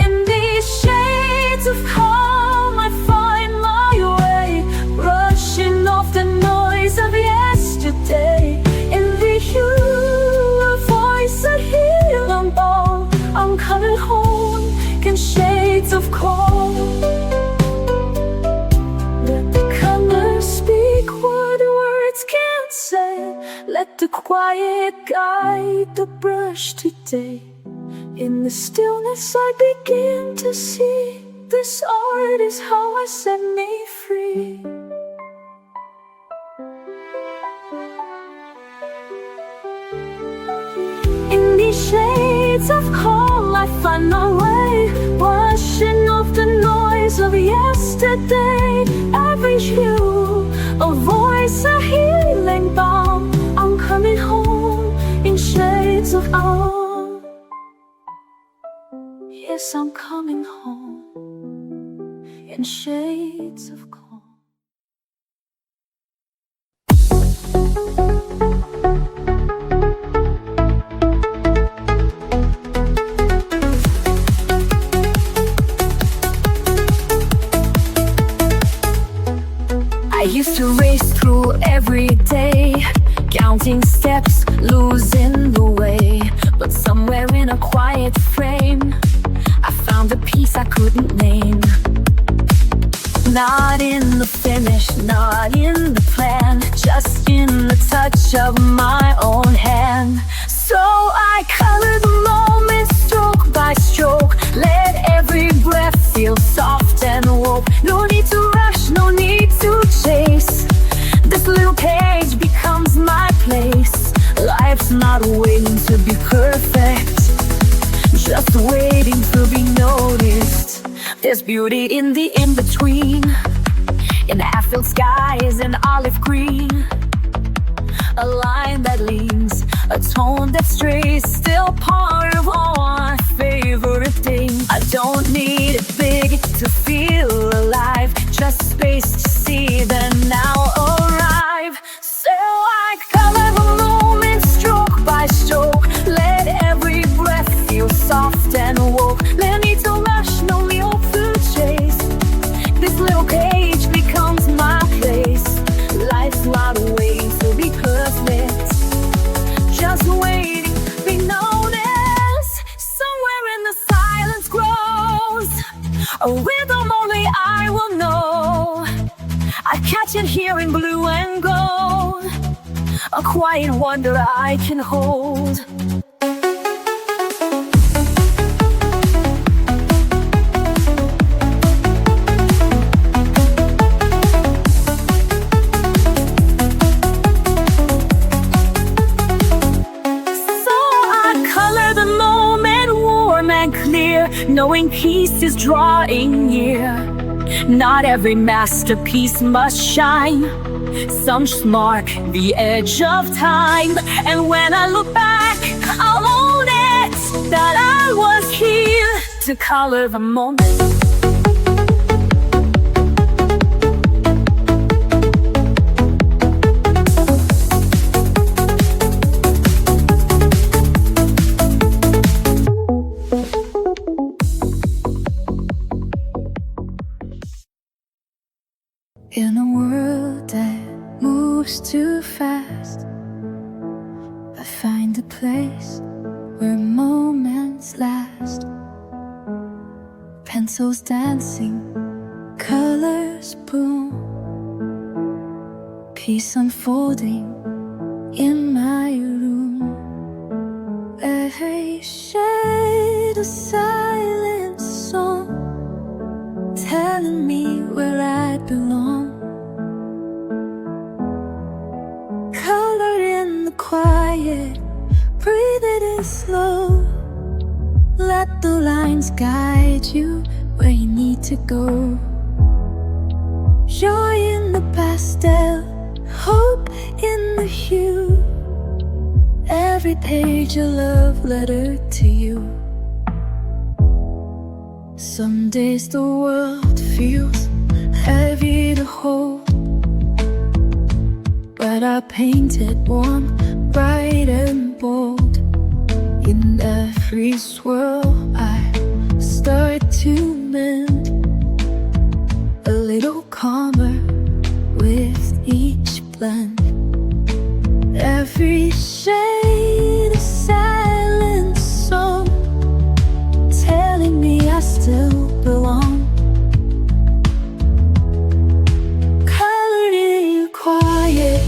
In these shades of calm I find my way, brushing off the noise of yesterday. In the hue, a voice, a healing balm. I'm coming home in shades of calm. Let the colors speak what words can't say. Let the quiet guide the brush today. In the stillness I begin to see, this art is how I set me free. In these shades of calm I find my way, washing off the noise of yesterday. Every hue, a voice, a healing balm. I'm coming home in shades of calm. Yes, I'm coming home in shades of calm. I used to race through every day, counting steps, losing the way. But somewhere in a quiet frame, I found a peace I couldn't name. Not in the finish, not in the plan, just in the touch of my own hand. So I color the moment stroke by stroke, let every breath feel soft and woke. No need to rush, no need to chase. This little page becomes my place. Life's not waiting to be perfect, just waiting to be noticed. There's beauty in the in-between, in half-filled skies and olive green. A line that leans, a tone that strays, still part of all my favorite things. I don't need it big to feel alive, just space to see page becomes my place. Life's not waiting to be perfect, just waiting to be noticed. Somewhere in the silence grows a rhythm only I will know. I catch it here in blue and gold, a quiet wonder I can hold. Knowing peace is drawing near. Not every masterpiece must shine. Some just mark the edge of time. And when I look back, I'll own it, that I was here to color the moment. In a world that moves too fast, I find a place where moments last. Pencils dancing, colors boom, peace unfolding in my room. Every shade a silent song, telling me where I belong. Color in the quiet, breathe it in slow. Let the lines guide you where you need to go. Joy in the pastel, hope in the hue. Every page a love letter to you. Some days the world feels heavy to hold, but I paint it warm, bright and bold. In every swirl I start to mend, a little calmer with each blend. Every shade a silent song, telling me I still belong. Color in quiet,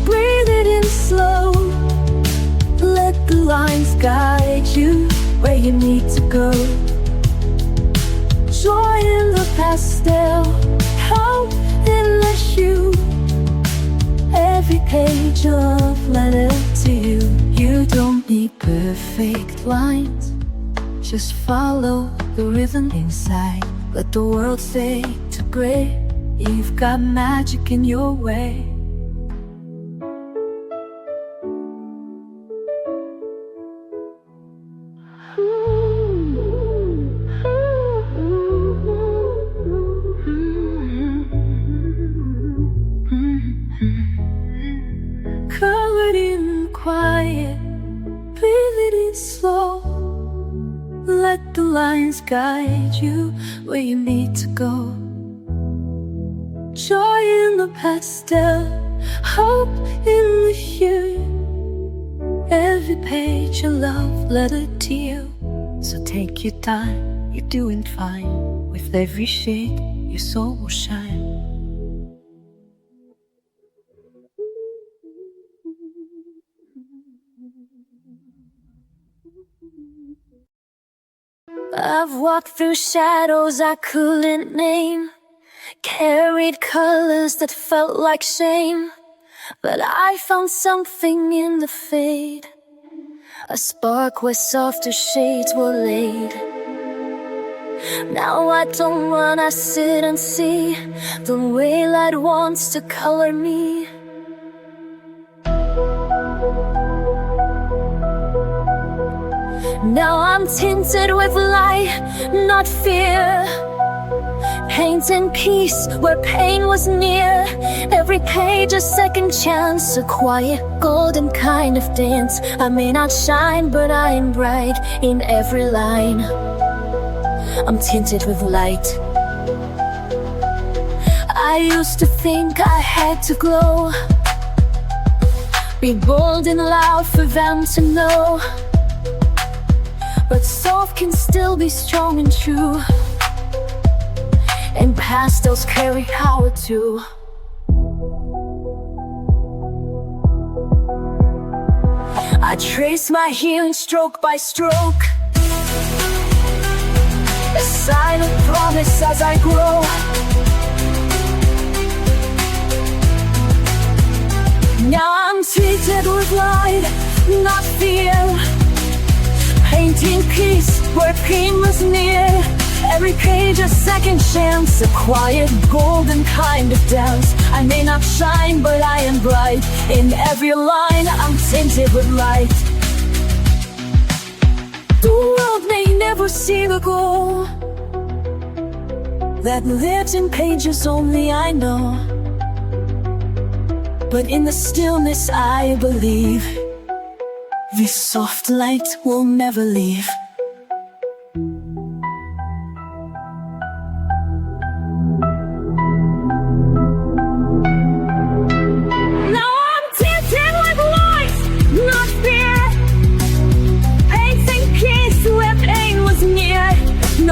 breathe it in slow. Let the lines guide you where you need to go. Joy in the pastel, hope in the hue. Every page of letter to you. You don't need perfect lines, just follow the rhythm inside. Let the world fade to gray. You've got magic in your way. Colored in quiet, breathe it in slow. Let the lines guide you where you need to go. Joy in the pastel, hope in the hue. Every page a love letter to you. So take your time, you're doing fine. With every shade, your soul will shine. I've walked through shadows I couldn't name, carried colors that felt like shame, but I found something in the fade, a spark where softer shades were laid. Now I don't run, I sit and see the way light wants to color me. Now I'm tinted with light, not fear, painting peace where pain was near. Every page a second chance, a quiet golden kind of dance. I may not shine, but I am bright in every line. I'm tinted with light. I used to think I had to glow, be bold and loud for them to know. But soft can still be strong and true, and pastels carry power too. I trace my healing stroke by stroke, a silent promise as I grow. Now I'm treated with light, not fear, painting peace where pain was near. Every page a second chance, a quiet golden kind of dance. I may not shine, but I am bright. In every line I'm tinted with light. The world may never see the goal that lives in pages only I know, but in the stillness I believe this soft light will never leave.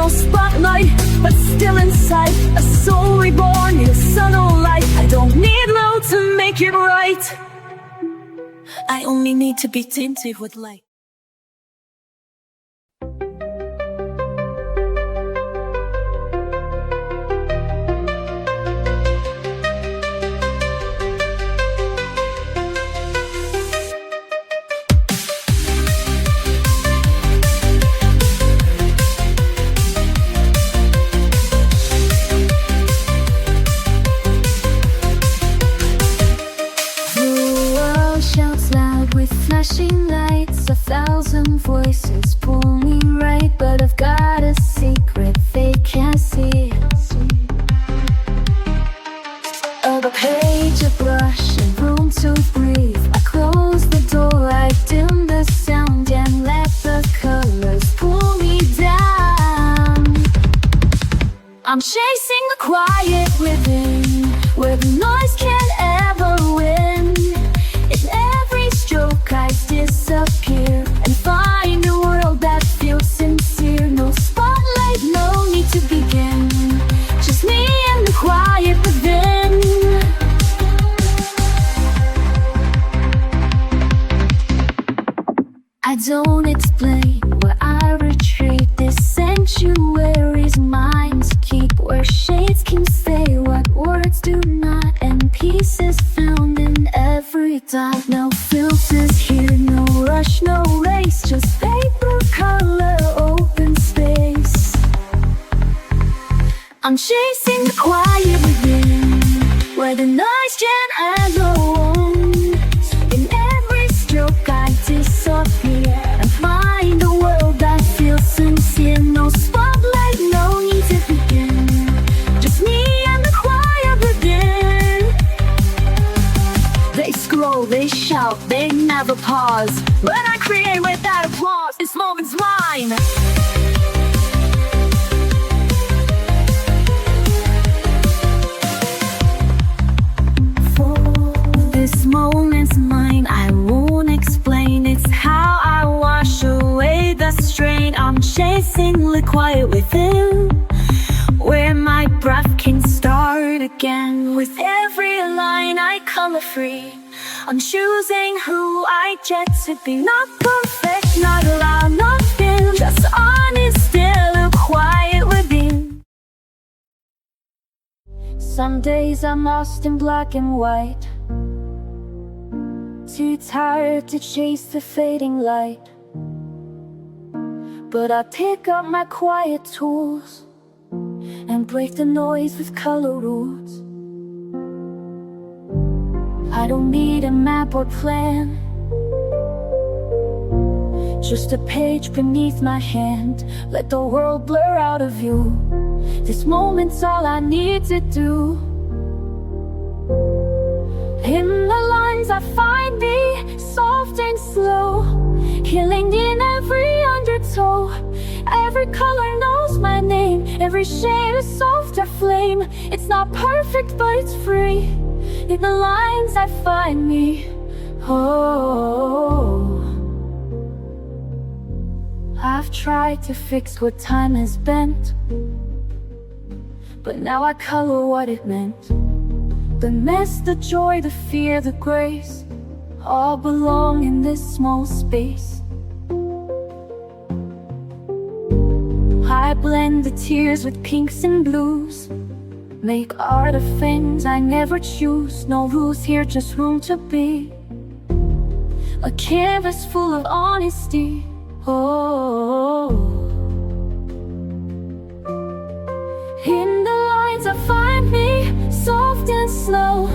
No spotlight, but still inside, a soul reborn in subtle light. I don't need low to make it right, I only need to be tinted with light. Flashing lights, 1,000 voices pull me right, but I've got a secret they can't see. A page, a brush, and room to breathe. I close the door, I dim the sound, and let the colors pull me down. I'm chasing the quiet within, where the noise can't ever win. In every stroke I disappear and find a world that feels sincere. No spotlight, no need to begin, just me and the quiet within. I don't explain where I retreat. This sanctuary's mine to keep, where shades can say what words do not, and peace is found in every dot. No filters here, no rush, no race, just paper, color, open space. I'm chasing the quiet within, where the noise can't have no own. In every stroke I disappear and find a world that feels sincere. No spotlight, no need to begin, just me and the quiet within. They scroll, they shout, they never pause. When I create without applause, this moment's mine. This moment's mine, I won't explain. It's how I wash away the strain. I'm chasing the quiet within, where my breath can start again. With every line I color free, I'm choosing who I get to be. Not perfect, not loud, not thin, just honest, still a quiet within. Some days I'm lost in black and white, too tired to chase the fading light. But I pick up my quiet tools and break the noise with color rules. I don't need a map or plan, just a page beneath my hand. Let the world blur out of view. This moment's all I need to do. In the lines I find me, soft and slow, healing in every undertow. Every color knows my name, every shade a softer flame. It's not perfect, but it's free. In the lines I find me. Oh, I've tried to fix what time has bent, but now I color what it meant. The mess, the joy, the fear, the grace, all belong in this small space. I blend the tears with pinks and blues, make art of things I never choose. No rules here, just room to be. A canvas full of honesty. Oh, in the lines I find me, soft and slow,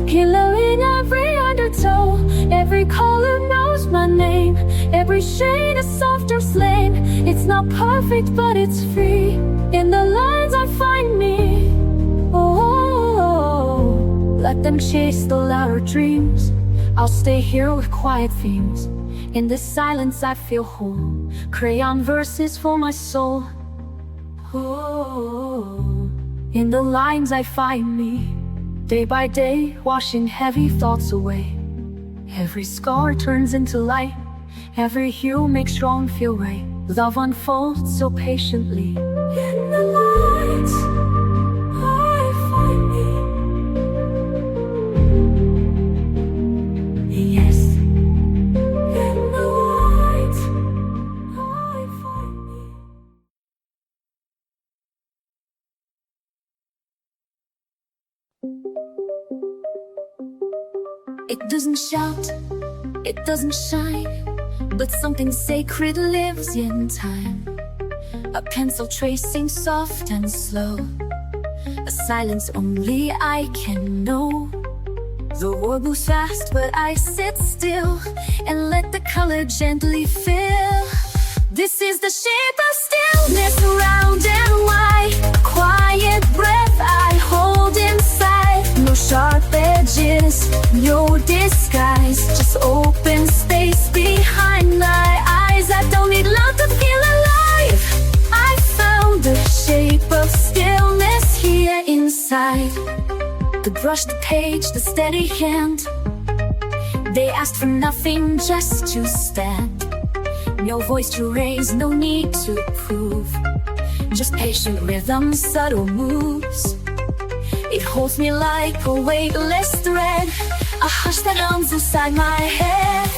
killer in every undertow. Every color knows my name, every shade a softer flame. It's not perfect, but it's free. In the lines I find me. Oh, let them chase the louder dreams. I'll stay here with quiet themes. In this silence I feel whole. Crayon verses for my soul. Oh, in the lines I find me. Day by day, washing heavy thoughts away. Every scar turns into light. Every hue makes wrong feel right. Love unfolds so patiently. In the lights I find me. Yes, in the lights I find me. It doesn't shout, it doesn't shine, but something sacred lives in time. A pencil tracing soft and slow, a silence only I can know. The world moves fast, but I sit still and let the color gently fill. This is the shape of stillness, round and wide. A quiet breath I hold inside. No sharp edges, no disguise, just open space behind my eyes. I don't need love to feel alive. I found the shape of stillness here inside. The brush, the page, the steady hand. They asked for nothing, just to stand. No voice to raise, no need to prove. Just patient rhythm, subtle moves. It holds me like a weightless thread, a hush that hums inside my head.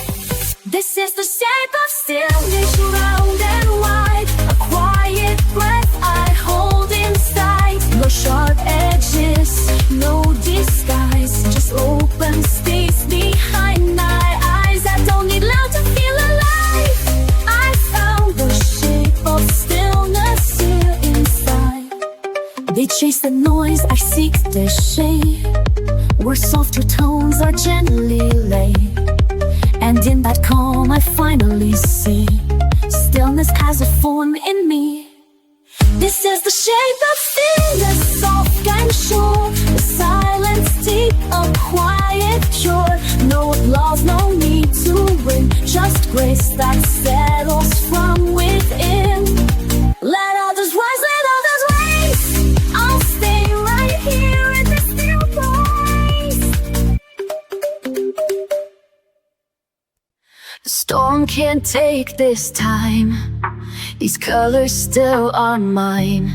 This is the shape of stillness, round and wide. A quiet breath I hold inside. No sharp edges, no disguise, just open space behind my eyes. I don't need love to feel alive. I found the shape of stillness here inside. They chase the noise, I seek the shade, where softer tones are gently laid. And in that calm I finally see stillness has a form in me. This is the shape of stillness, soft and sure. The silence deep, a quiet cure. No applause, no need to win, just grace that settles from within. Let others rise, let others raise. I'll stay right here in this still place. The storm can't take this time. These colors still are mine.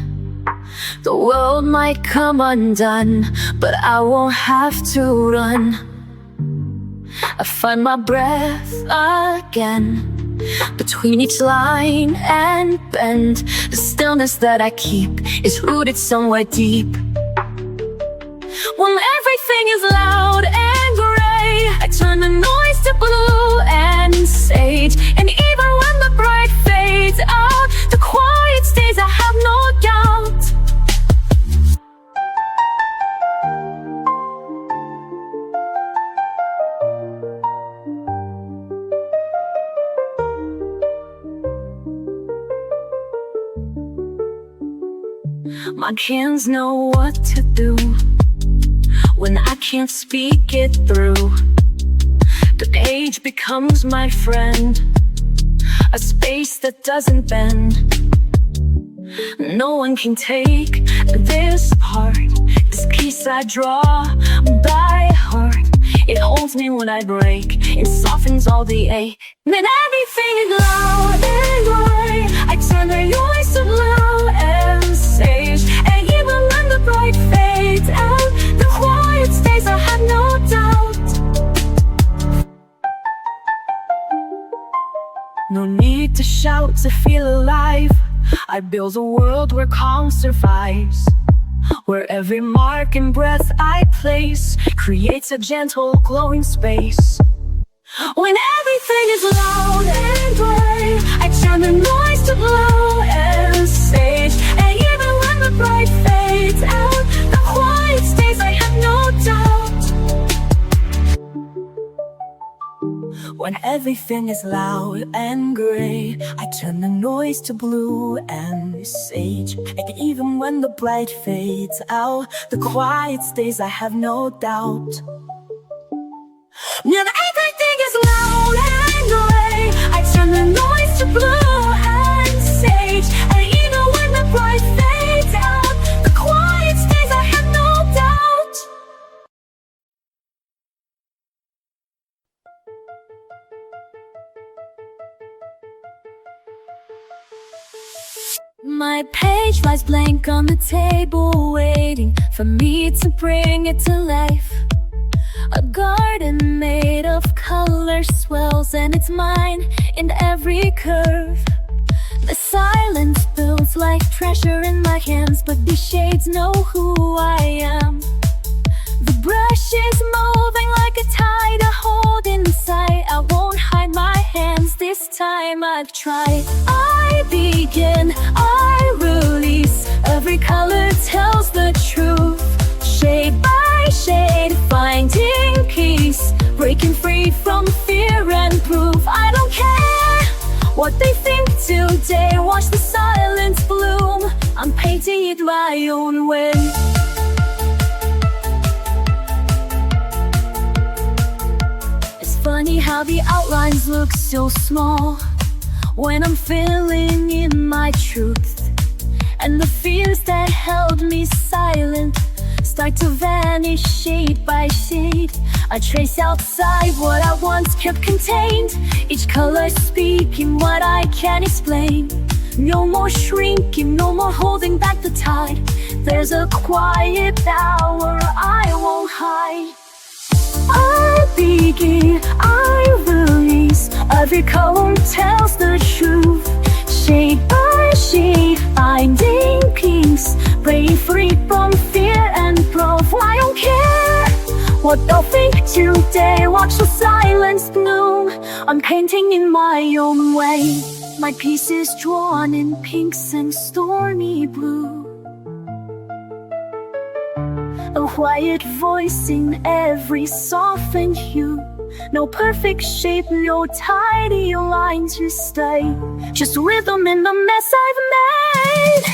The world might come undone, but I won't have to run. I find my breath again, between each line and bend. The stillness that I keep is rooted somewhere deep. When everything is loud and gray, I turn the noise to blue and sage. And even when the bright fades out, the quiet stays, I have no doubt. My hands know what to do when I can't speak it through. The page becomes my friend, a space that doesn't bend. No one can take this part. This piece I draw by heart. It holds me when I break. It softens all the ache. Then everything is loud and bright. I turn the noise to blue and sage. And even when the bright fades out, the quiet stays, I have no doubt. No need to shout to feel alive. I build a world where calm survives, where every mark and breath I place creates a gentle glowing space. When everything is loud and bright, I turn the noise to blue and sage. And even when the bright fades out, the quiet stays, I have no doubt. When everything is loud and gray, I turn the noise to blue and sage. And even when the bright fades out, the quiet stays, I have no doubt. When everything is loud and gray, I turn the noise to blue and sage. And even when the bright fades out, the quiet stays, I have no doubt. My page lies blank on the table, waiting for me to bring it to life. A garden made of color swells, and it's mine in every curve. The silence builds like treasure in my hands, but these shades know who I am. The brush is moving like a tide I hold inside. I won't hide my hands, this time I've tried. I begin, I release. Every color tells the truth. Shade by shade, finding peace. Breaking free from fear and proof. I don't care what they think today. Watch the silence bloom. I'm painting it my own way. Funny how the outlines look so small when I'm filling in my truth. And the fears that held me silent start to vanish shade by shade. I trace outside what I once kept contained, each color speaking what I can't explain. No more shrinking, no more holding back the tide. There's a quiet power I won't hide. I begin, I release. Every color tells the truth. Shade by shade, finding peace. Breaking free from fear and proof. I don't care what they'll think today. Watch the silence bloom. I'm painting in my own way. My piece is drawn in pinks and stormy blue. A quiet voice in every softened hue. No perfect shape, no tidy line to stay. Just rhythm in the mess I've made.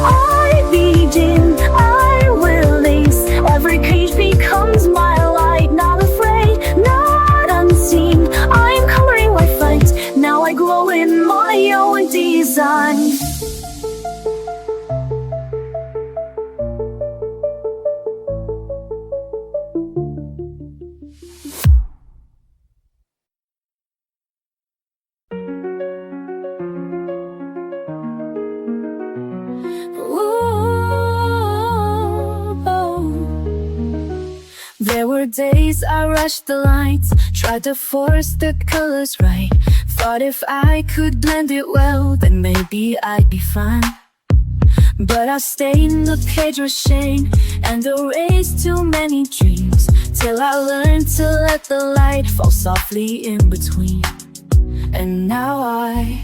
I begin, I release. Every page becomes my light. Not afraid, not unseen. I'm coloring my fight. Now I glow in my own design. There were days I rushed the lights, tried to force the colors right. Thought if I could blend it well, then maybe I'd be fine. But I stayed in the page with shame and erased too many dreams, till I learned to let the light fall softly in between. And now I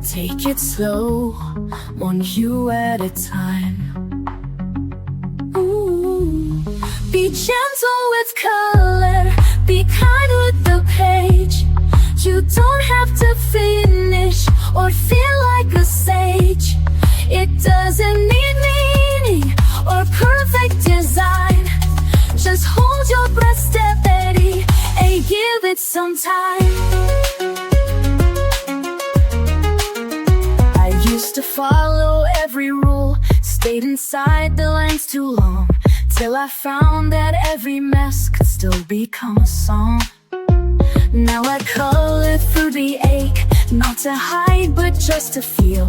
take it slow, one hue at a time. Be gentle with color, be kind with the page. You don't have to finish or feel like a sage. It doesn't need meaning or perfect design. Just hold your breath steady and give it some time. I use Used to follow every rule, stayed inside the lines too long, till I found that every mess could still become a song. Now I color through the ache, not to hide but just to feel.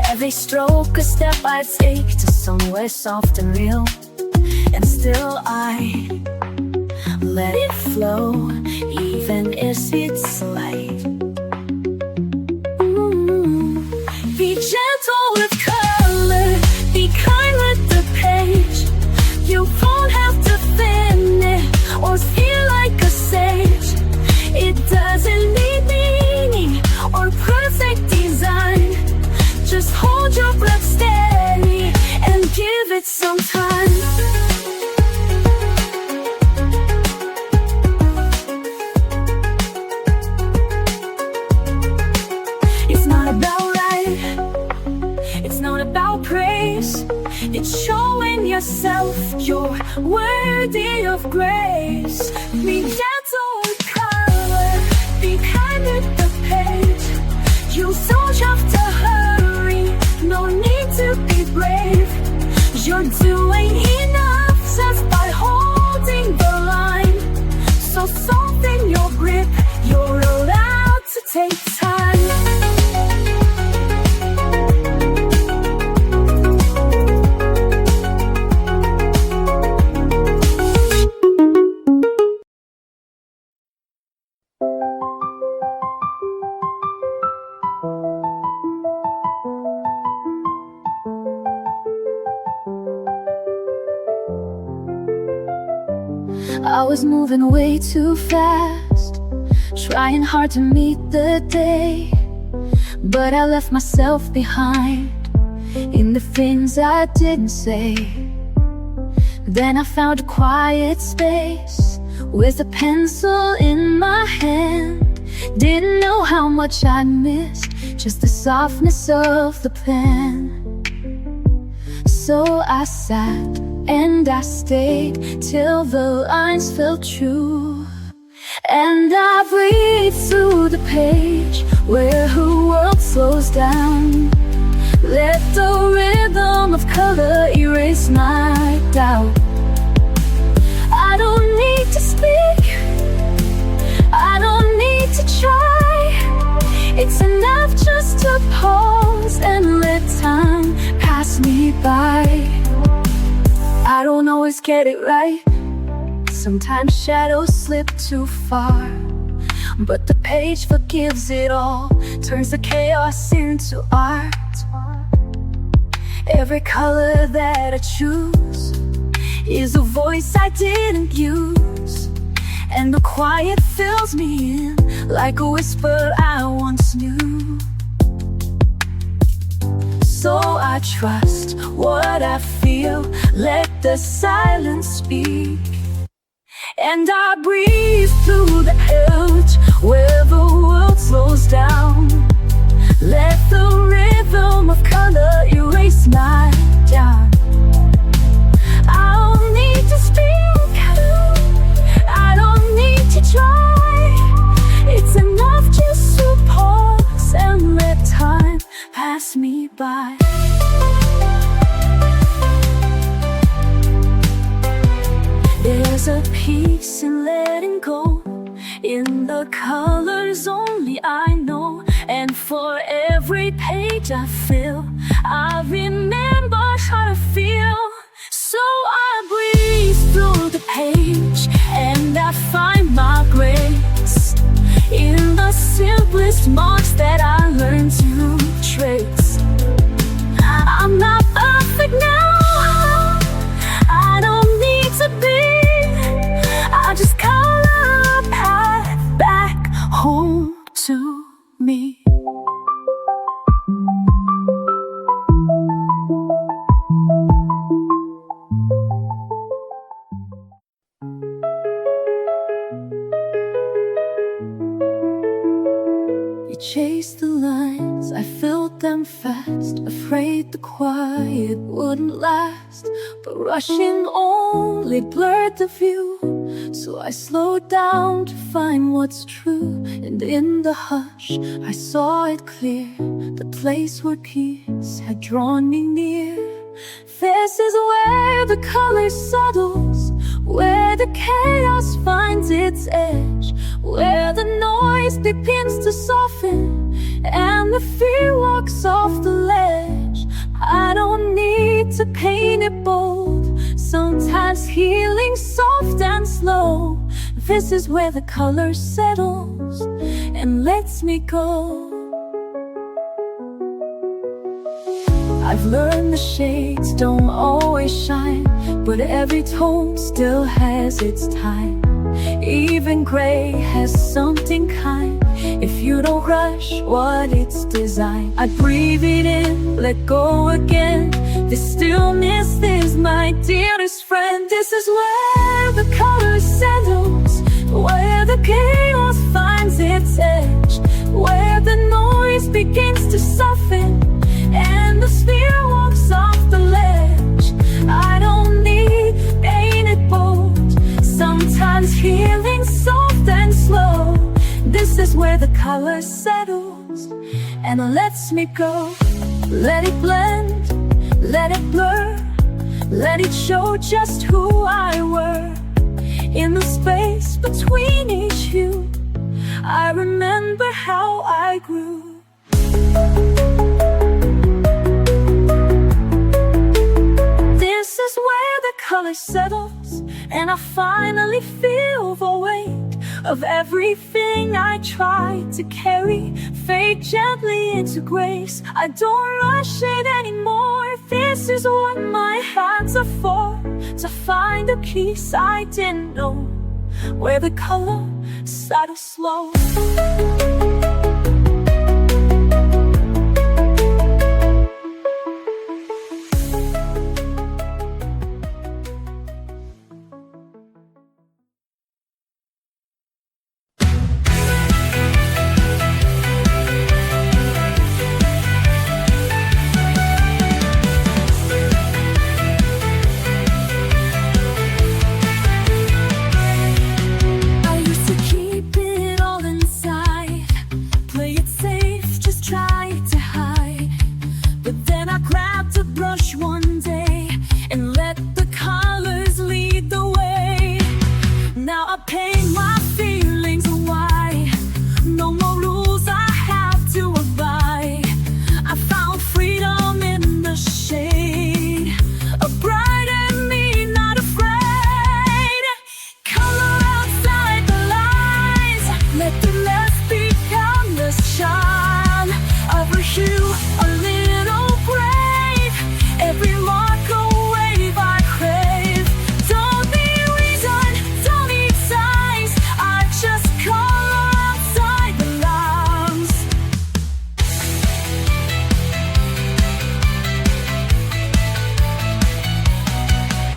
Every stroke a step I take to somewhere soft and real. And still I let it flow, even if it's light. Be gentle with color, be kind with the page. You won't have to thin it or feel like a sage. It doesn't need meaning or perfect design. Just hold your breath steady and give it some time. It's not about right, it's not about praise. It's showing yourself you're worthy of grace. Be gentle with color, be kind with the page. You don't have to hurry, no need to be brave. You're doing enough just by holding the line. So soften your grip, you're allowed to take time. I was moving way too fast, trying hard to meet the day. But I left myself behind in the things I didn't say. Then I found a quiet space with a pencil in my hand. Didn't know how much I'd missed, just the softness of the pen. So I sat and I stayed till the lines felt true. And I breathed through the page where her world slows down. Let the rhythm of color erase my doubt. I don't need to speak, I don't need to try. It's enough just to pause and let time pass me by. I don't always get it right, sometimes shadows slip too far. But the page forgives it all, turns the chaos into art. Every color that I choose is a voice I didn't use. And the quiet fills me in like a whisper I once knew. So I trust what I feel, let the silence speak. And I breathe through the edge where the world slows down. Let the rhythm of color erase my doubt. I don't need to speak, I don't need to try. It's enough just to pause and let time pass me by. There's a peace in letting go, in the colors only I know. And for every page I fill, I remember how to feel. So I breathe through the page and I find my grace in the simplest marks that I learned to trace. I'm not perfect now, I don't need to be. I just color a path back home to me. You chased the lines, I filled them fast, afraid the quiet wouldn't last. But rushing only blurred the view, So I slowed down to find what's true, and in the hush I saw it clear, the place where peace had drawn me near. This is where the color settles, where the chaos finds its edge, where the noise begins to soften and the fear walks off the ledge. I don't need to paint it bold, sometimes healing soft and slow. This is where the color settles and lets me go. I've learned the shades don't always shine, but every tone still has its time. Even gray has something kind, if you don't rush what it's designed. I breathe it in, let go again. This stillness is my dearest friend. This is where the color settles, where the chaos finds its edge, where the noise begins to soften and the sphere walks off the ledge. I don't need painted bold, sometimes healing soft and slow. This is where the color settles and lets me go. Let it blend, let it blur, let it show just who I were. In the space between each hue, I remember how I grew. This is where the color settles, and I finally feel the weight of everything I tried to carry. Fade gently into grace, I don't rush it anymore. This is what my hands are for, to find a peace I didn't know, where the color settles slow.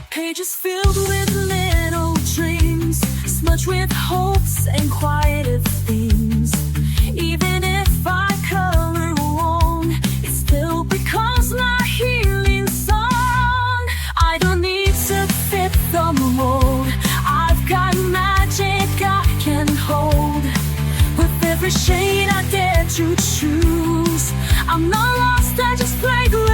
Pages filled with little dreams, smudged with hopes and quieted themes. Even if I color wrong, it still becomes my healing song. I don't need to fit the mold, I've got magic I can hold. With every shade I dare to choose, I'm not lost, I just play loose.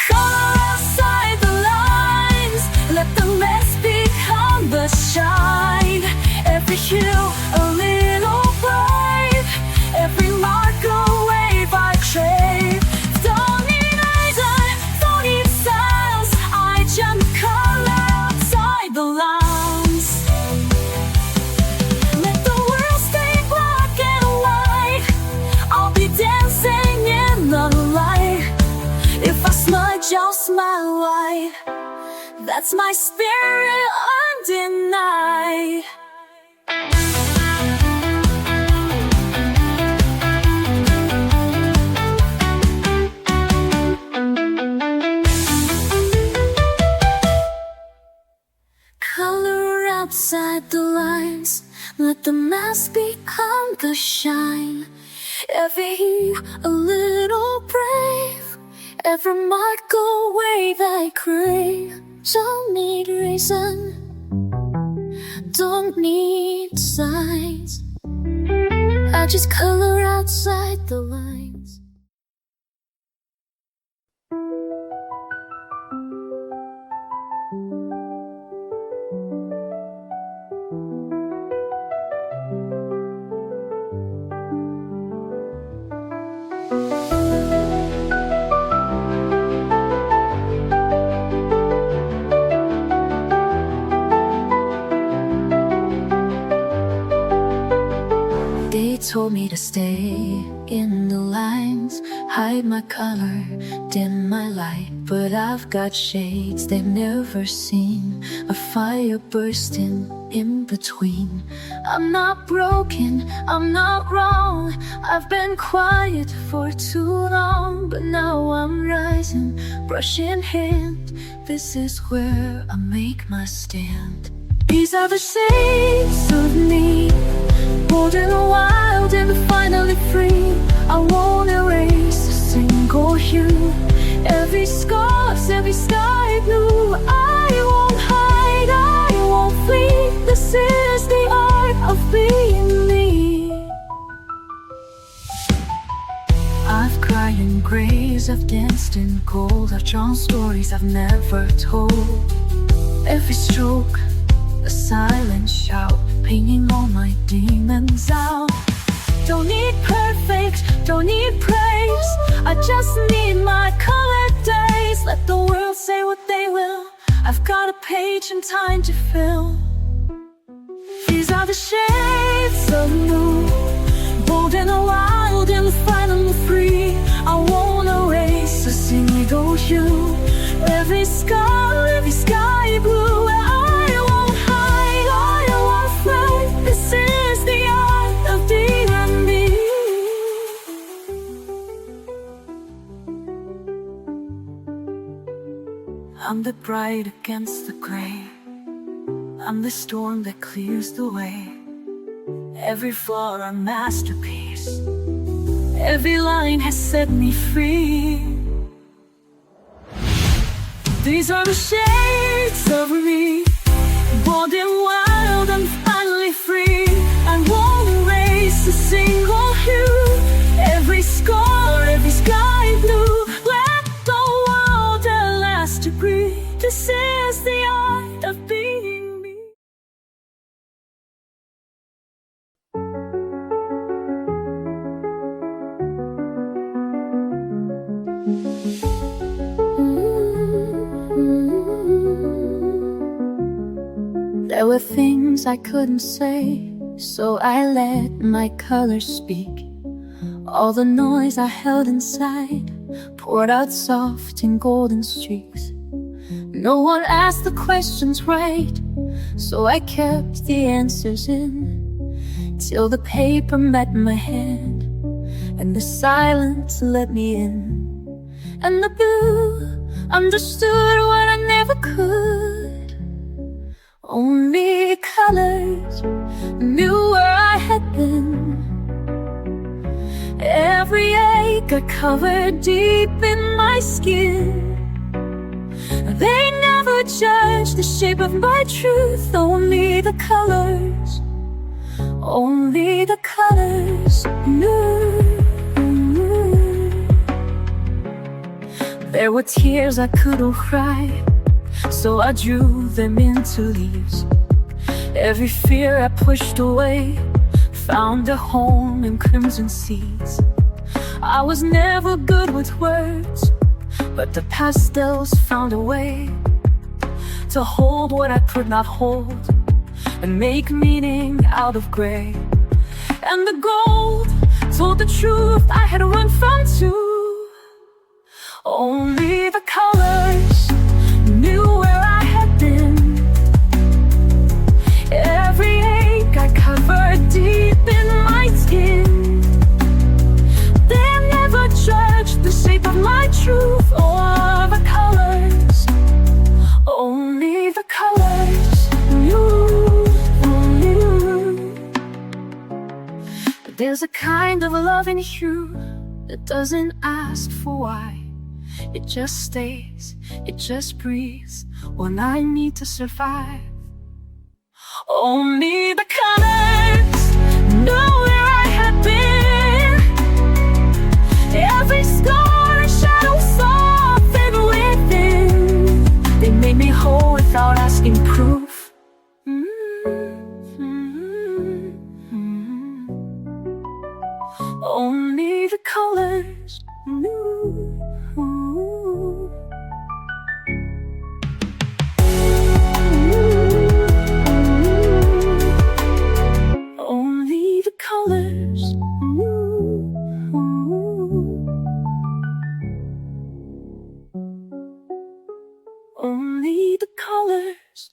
Color outside the lines, let the mess become the shine. Every hue a little brave, every mark a wave I crave. Don't need reason, don't need styles, I just color outside the lines. Let the world stay black and white, I'll be dancing in the light. If I smudge, I'll smile wide, that's my spirit undenied. Color outside the lines, let the mask become the shine. Every hue a little brave, every mark a wave I crave. Don't need reason, don't need signs. I just color outside the lines. They told me to stay in the lines, hide my color, dim my light. But I've got shades they've never seen, a fire bursting in between. I'm not broken, I'm not wrong. I've been quiet for too long, but now I'm rising, brush in hand. This is where I make my stand. These are the shades of me, bold and wild and finally free. I won't erase a single hue, every scar's, every sky blue. I won't hide, I won't flee. This is the art of being me. I've cried in grays, I've danced in gold, I've drawn stories I've never told. Every stroke, a silent shout, painting all my demons out. Don't need perfect, don't need praise, I just need my colored days. Let the world say what they will, I've got a page and time to fill. These are the shades of blue, bold and wild and finally free. I won't erase a single hue, every scar, every sky blue. This is the art of being me. I'm the bright against the gray, I'm the storm that clears the way. Every flaw a masterpiece, every line has set me free. These are the shades of me, bold and wild and finally free. I won't erase a single hue, every scar, every sky blue. Let the world at last agree, this is the art of being me. There were things I couldn't say, so I let my colors speak. All the noise I held inside poured out soft in golden streaks. No one asked the questions right, so I kept the answers in, till the paper met my hand and the silence let me in. And the blue understood what I never could. Only colors knew where I had been. Every ache I covered deep in my skin. They never judged the shape of my truth. Only the colors, only the colors knew. There were tears I couldn't cry, so I drew them into leaves. Every fear I pushed away found a home in crimson seeds. I was never good with words, but the pastels found a way to hold what I could not hold and make meaning out of gray. And the gold told the truth I had run from too. Only the colors knew where I had been. Every ache I covered deep in my skin. They never judged the shape of my truth or the colors. Only the colors knew, only knew. But there's a kind of love in you that doesn't ask for why. It just stays, it just breathes when I need to survive. Only the colors know where I had been. Every scar and shadow softened within. They made me whole without asking proof. Only the colors knew. Only the colors knew. Only the colors.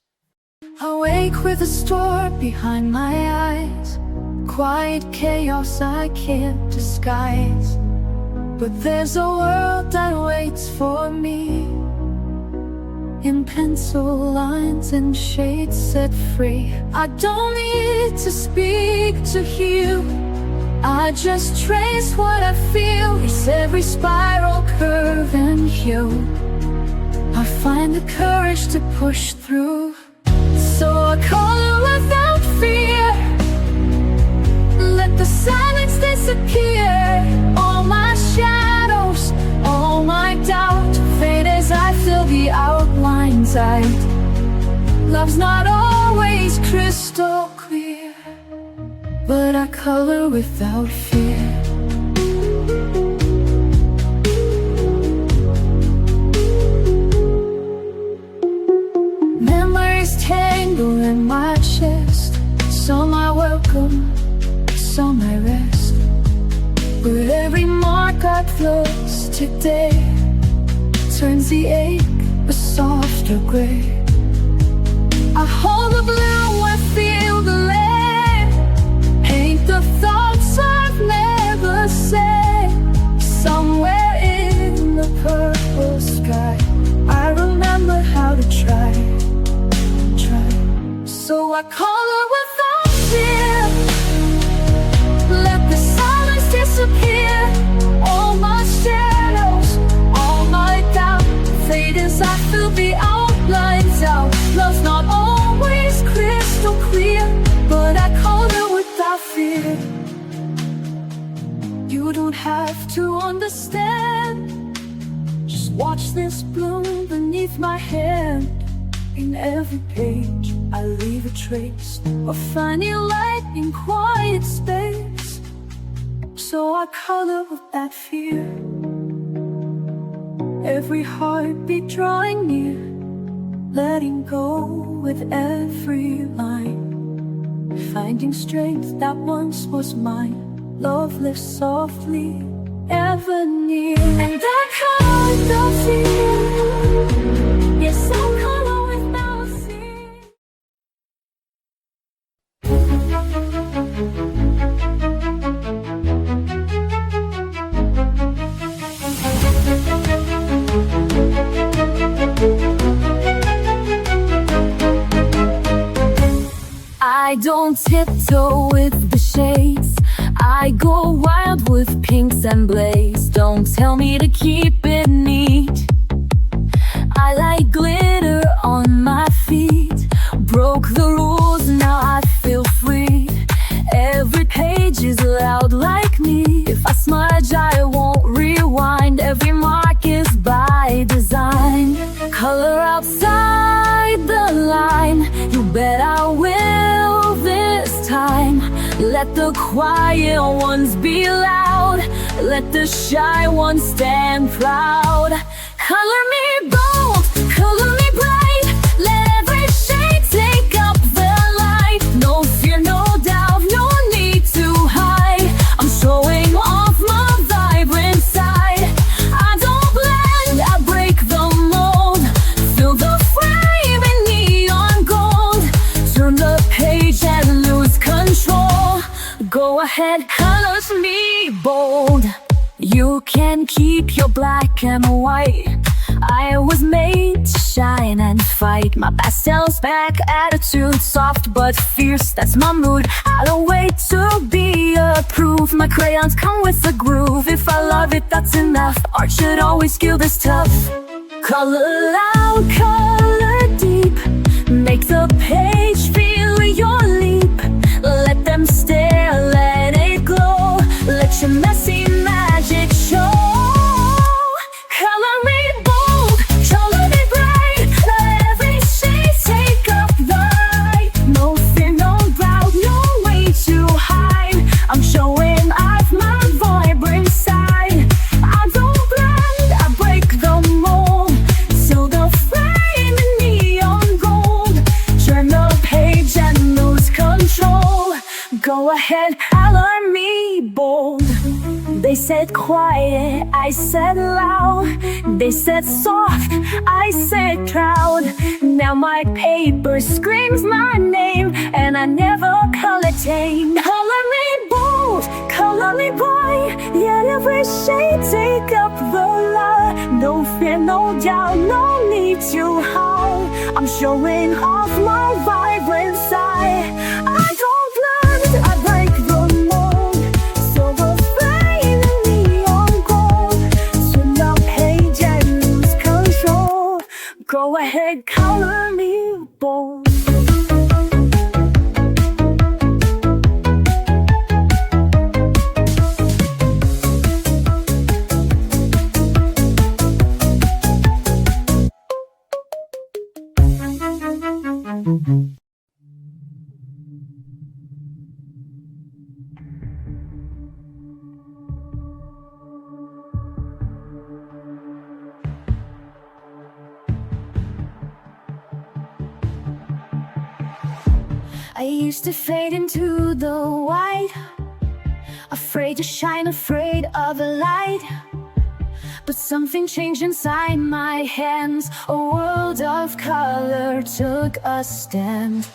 Awake with a storm behind my eyes, quiet chaos I can't disguise. But there's a world that waits for me, in pencil lines and shades set free. I don't need to speak to heal, I just trace what I feel. It's every spiral, curve and hue. I find the courage to push through. So I color without fear, let the silence disappear. All my shadows, all my doubt fade as I fill the outlines out. Love's not always crystal clear, but I color without fear. Memories tangle in my chest, some I welcome, some I rest. But every mark I close today turns the ache a softer gray. I hold the blue, I feel the lead, paint the thoughts I've never said. Somewhere in the purple sky, I remember how to try. So I color without fear, let the silence disappear. All my shadows, all my doubt fade as I fill the outlines out. Love's not always crystal clear, but I color without fear. You don't have to understand, just watch this bloom beneath my hand. In every page I leave a trace of finding light in quiet space. So I color without fear, every heartbeat drawing near, letting go with every line, finding strength that once was mine. Love lives softly, ever near. And I color without fear, yes I color without fear. I don't tiptoe with the shades, I go wild with pinks and blaze. Don't tell me to keep it neat, I like glitter on my feet. Broke the rules, now I feel free. Every page is loud like me. If I smudge, I won't rewind. Every mark is by design. Color outside the line, you bet I will this time. Let the quiet ones be loud, let the shy ones stand proud. Color me bold, color me bright, let every shade take up the light. No fear, no doubt, no need to hide. I'm showing off my vibrant side. I don't blend, I break the mold. Fill the frame in neon gold. Turn the page and lose control. Go ahead, colors me bold. You can keep your black and white. I was made to shine and fight. My pastel's back, attitude soft but fierce, that's my mood. I don't wait to be approved. My crayons come with a groove. If I love it, that's enough. Art should always feel this tough. Color loud, color deep, make the page feel your Go ahead, color me bold. They said quiet, I said loud. They said soft, I said proud. Now my paper screams my name, and I never color tame. Color me bold, color me bright, yet every shade take up the light. No fear, no doubt, no need to hide. I'm showing off my vibrant side. I don't blend, I break the mold. Silver flame and neon gold. Turn the page and lose control. Go ahead, color me bold. I used to fade into the white, afraid to shine, afraid of the light. But something changed inside my hands. A world of color took a stand.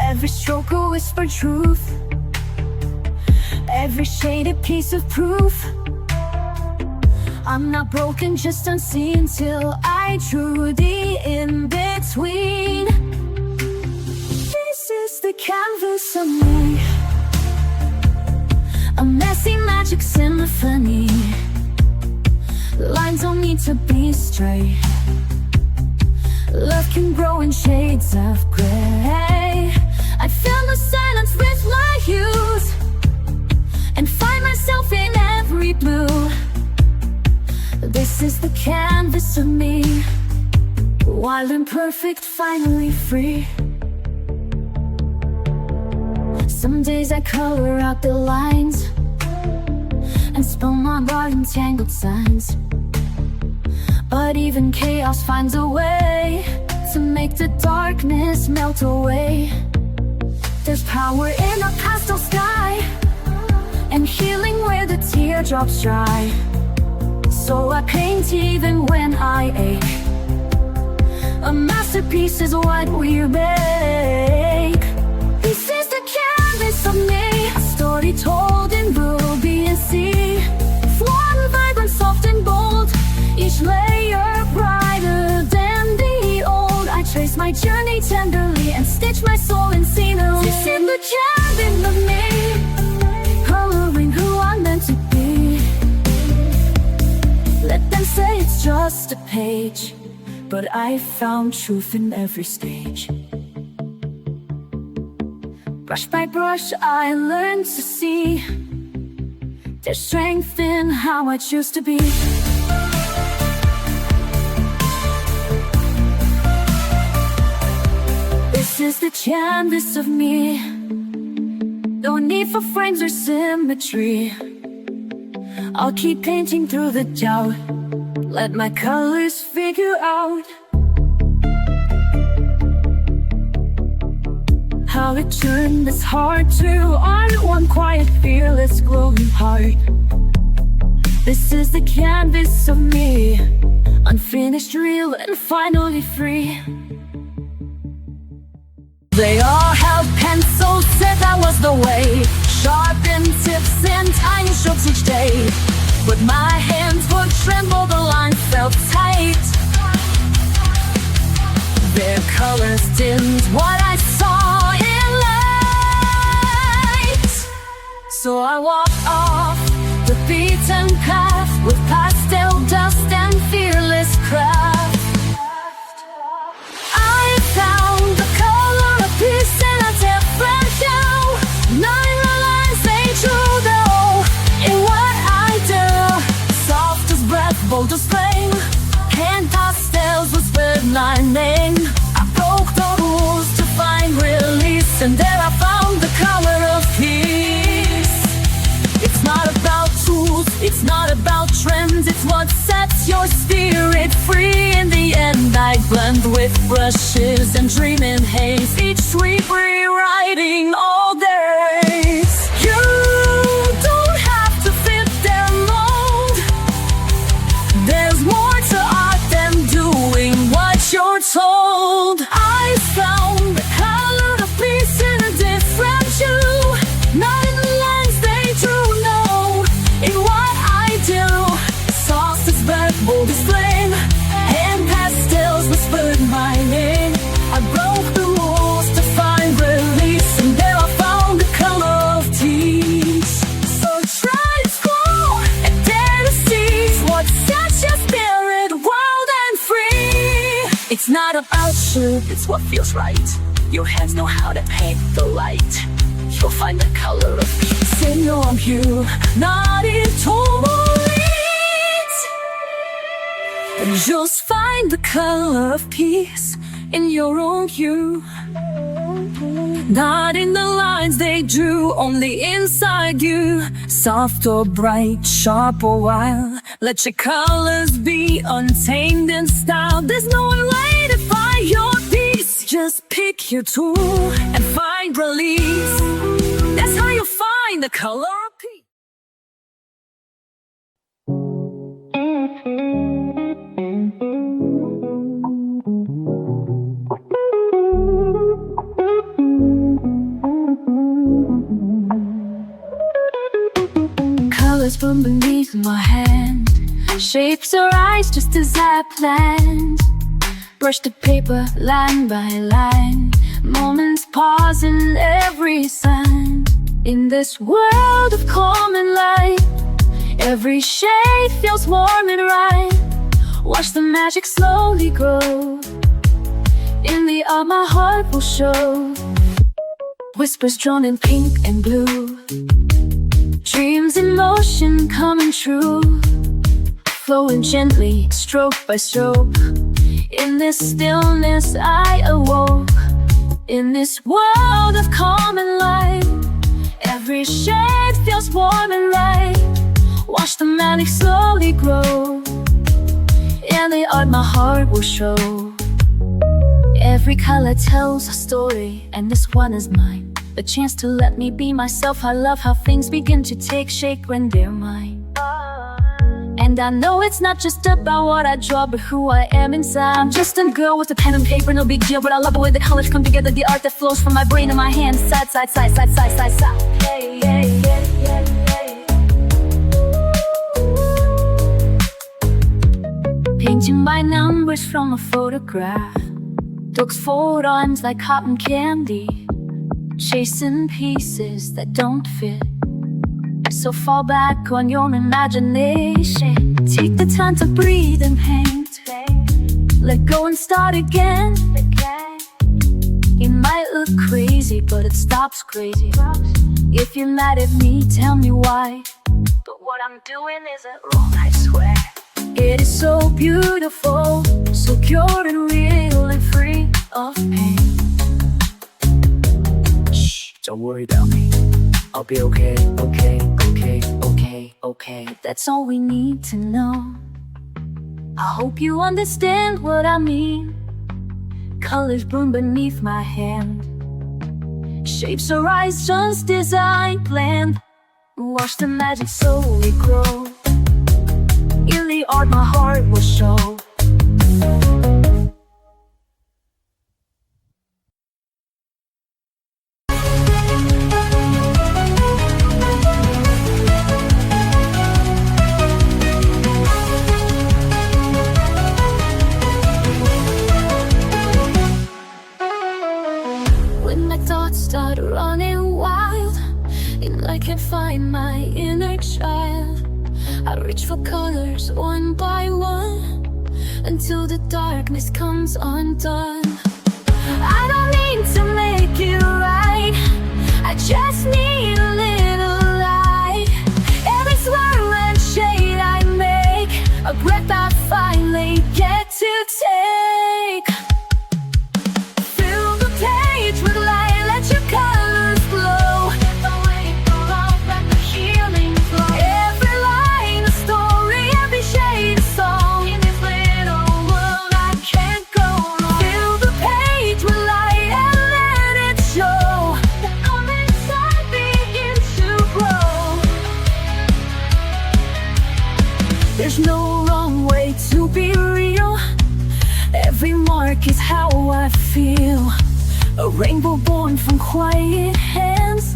Every stroke a whisper truth, every shade a piece of proof. I'm not broken, just unseen, till I drew the in-between. This is the canvas of me, a messy magic symphony. Lines don't need to be straight. Love can grow in shades of gray. I fill the silence with my hues and find myself in every blue. This is the canvas of me, wild and perfect, finally free. Some days I color out the lines and spell my garden tangled signs. But even chaos finds a way to make the darkness melt away. There's power in a pastel sky and healing where the teardrops dry. So I paint even when I ache. A masterpiece is what we make. This is the canvas of me, a story told in ruby and sea. Warm, vibrant, soft and bold, each layer brighter than the old. I trace my journey tenderly and stitch my soul in scenery. This is the canvas of me, coloring who I'm meant to be. Let them say it's just a page, but I found truth in every stage. Brush by brush I learned to see there's strength in how I choose to be. This is the canvas of me, no need for frames or symmetry. I'll keep painting through the doubt, let my colors figure out how to turn this heart to art. One quiet, fearless, glowing heart. This is the canvas of me, unfinished, real, and finally free. They all held pencils, said that was the way. Sharpened tips and tiny strokes each day. But my hands would tremble, the line felt tight. Their colors dimmed what I saw in light. So I walked off the beaten path with pastel dust and fearless craft. I found the color of peace in a different hue. Nine lines they drew though in what I do. Soft as breath, bold as flame, hand pastels whispered my name. I broke the rules to find release, and there I found the color of peace. It's not about tools, it's not about trends, it's what sets your spirit free. In the end I blend with brushes and dream in haze, each sweep rewriting all day. sure it's what feels right. Your hands know how to paint the light. You'll find the color of peace in your own hue, not in tourmalines. And just find the color of peace in your own hue, not in the lines they drew, only inside you. Soft or bright, sharp or wild, let your colors be untamed in style. There's no one way to find your peace. Just pick your tool and find release. That's how you'll find the color of peace. Colors from beneath my hand, shapes arise just as I planned. Brush the paper line by line, moments pause in every sign. In this world of common light, every shade feels warm and right. Watch the magic slowly grow. In the art my heart will show. Whispers drawn in pink and blue, dreams in motion coming true, flowing gently, stroke by stroke. In this stillness I awoke. In this world of common light, every shade feels warm and right. Watch the magic slowly grow. In the art my heart will show. Every color tells a story, and this one is mine. The chance to let me be myself. I love how things begin to take shape when they're mine. And I know it's not just about what I draw, but who I am inside. I'm just a girl with a pen and paper, no big deal. But I love the way the colors come together, the art that flows from my brain and my hands. Side, side, side, side, side, side, side. Hey, hey, hey, hey, hey. Painting by numbers from a photograph, dogs fold arms like cotton candy, chasing pieces that don't fit. So fall back on your imagination. Take the time to breathe and paint. Let go and start again. It might look crazy, but it stops crazy. If you're mad at me, tell me why. But what I'm doing isn't wrong, I swear. It is so beautiful, so pure and real and free of pain. Shh, don't worry about me. I'll be okay, okay, okay, okay, okay. That's all we need to know. I hope you understand what I mean. Colors bloom beneath my hand, shapes arise just as I planned. Watch the magic slowly grow. In the art my heart will show. Start running wild, and I can't find my inner child. I reach for colors one by one, until the darkness comes undone. I don't need to make it right, I just need a little light. Every swirl and shade I make, a breath I finally get to take. Fill the page with light, your colors glow. Let the weight go off, let the healing flow. Every line a story, every shade a song. In this little world I can't go wrong. Fill the page with light and let it show. The art inside begins to grow. There's no wrong way to be real. Every mark is how I feel. A rainbow born from quiet hands,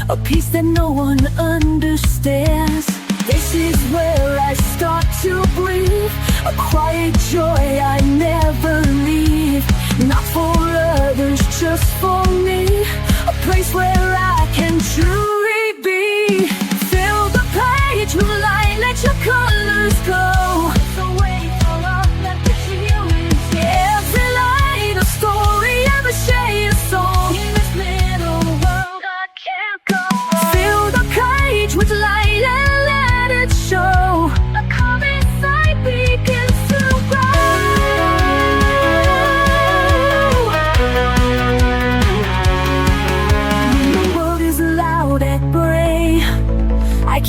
a piece that no one understands. This is where I start to breathe, a quiet joy I never leave. Not for others, just for me, a place where I can truly be. Fill the page with light, let your colors go. So wait for love, let the healing flow. Every light a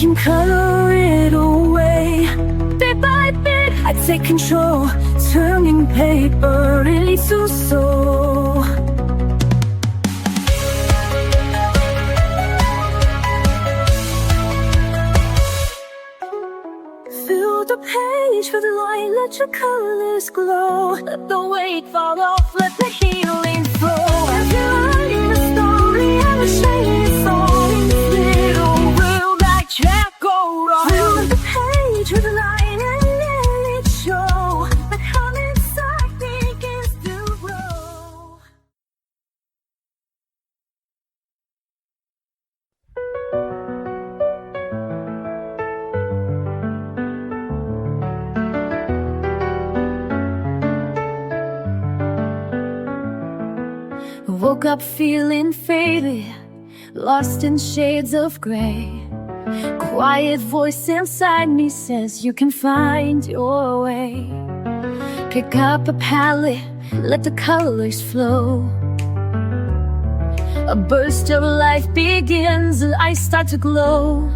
can color it away. Bit by bit, I take control, turning paper into soul. Fill the page with light, let your colors glow. Let the weight fall off, let the healing flow. As you're writing the story, I'm a shining soul in this little world I can't go wrong. Fill the page with light and let it show. The color inside begins to grow. Woke up feeling faded, lost in shades of gray. Quiet voice inside me says you can find your way. Pick up a palette, let the colors flow. A burst of life begins and I start to glow.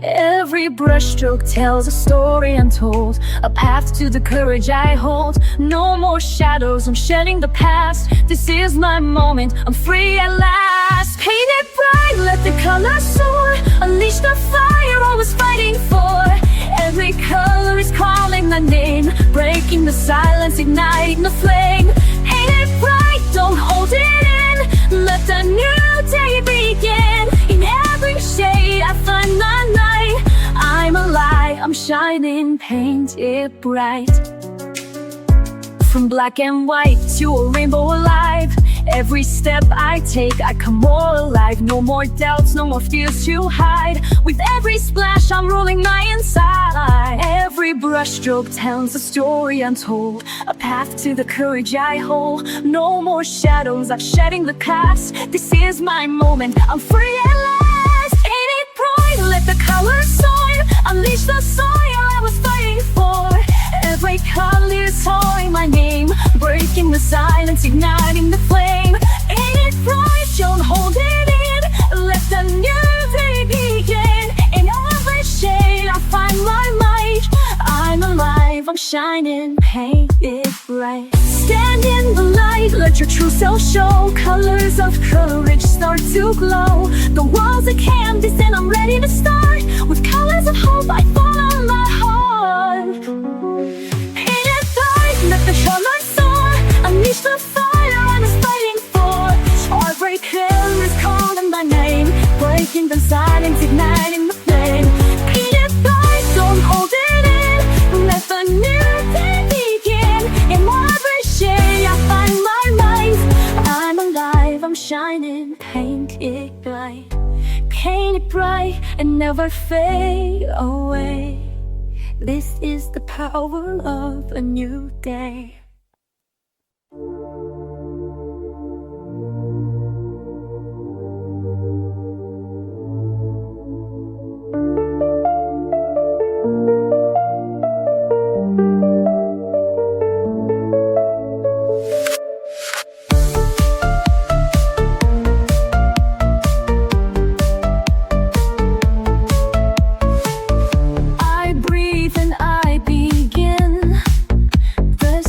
Every brushstroke tells a story untold, a path to the courage I hold. No more shadows, I'm shedding the past. This is my moment, I'm free at last. Paint it bright, let the colors soar. Unleash the fire I was fighting for. Every color is calling my name, breaking the silence, igniting the flame. Paint it bright, don't hold it in. Let the new day begin. In every shade I find the light. I'm alive, I'm shining, paint it bright. From black and white to a rainbow alive. Every step I take, I come more alive. No more doubts, no more fears to hide. With every splash, I'm rolling my inside. Every brushstroke tells a story untold, a path to the courage I hold. No more shadows, I'm shedding the past. This is my moment, I'm free at last. Ain't it bright, let the colors soar. Unleash the soil I was fighting for. Every color is calling my name, breaking the silence, igniting the flame. Ain't it bright, don't hold it in. Let the new day begin. In every shade I find my light. I'm alive, I'm shining, paint it bright. Stand in the light, let your true self show. Colors of courage start to glow. The world's a canvas and I'm ready to start. With colors of hope I follow my heart. Paint it bright, let the colors soar. Unleash the fire I was fighting for. Every color is calling my name, breaking the silence, igniting the flame. Paint it bright, don't hold it in. Let the new day begin. In every shade I find my light. I'm alive, I'm shining, paint it bright. Paint it bright and never fade away. This is the power of a new day. I breathe and I begin. The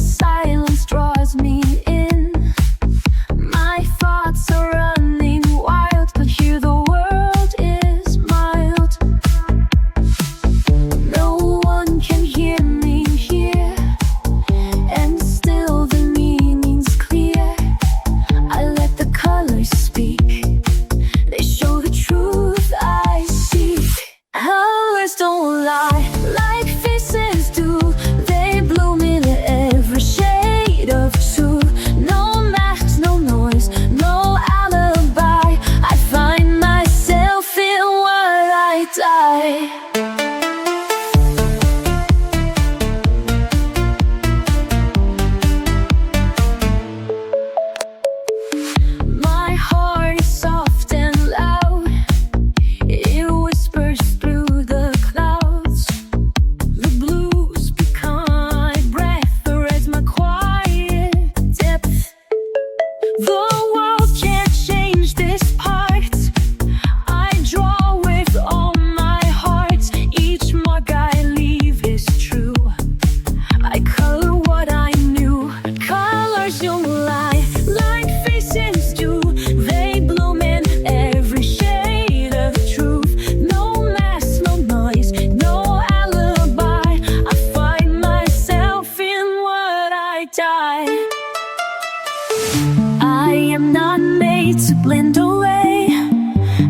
am not made to blend away.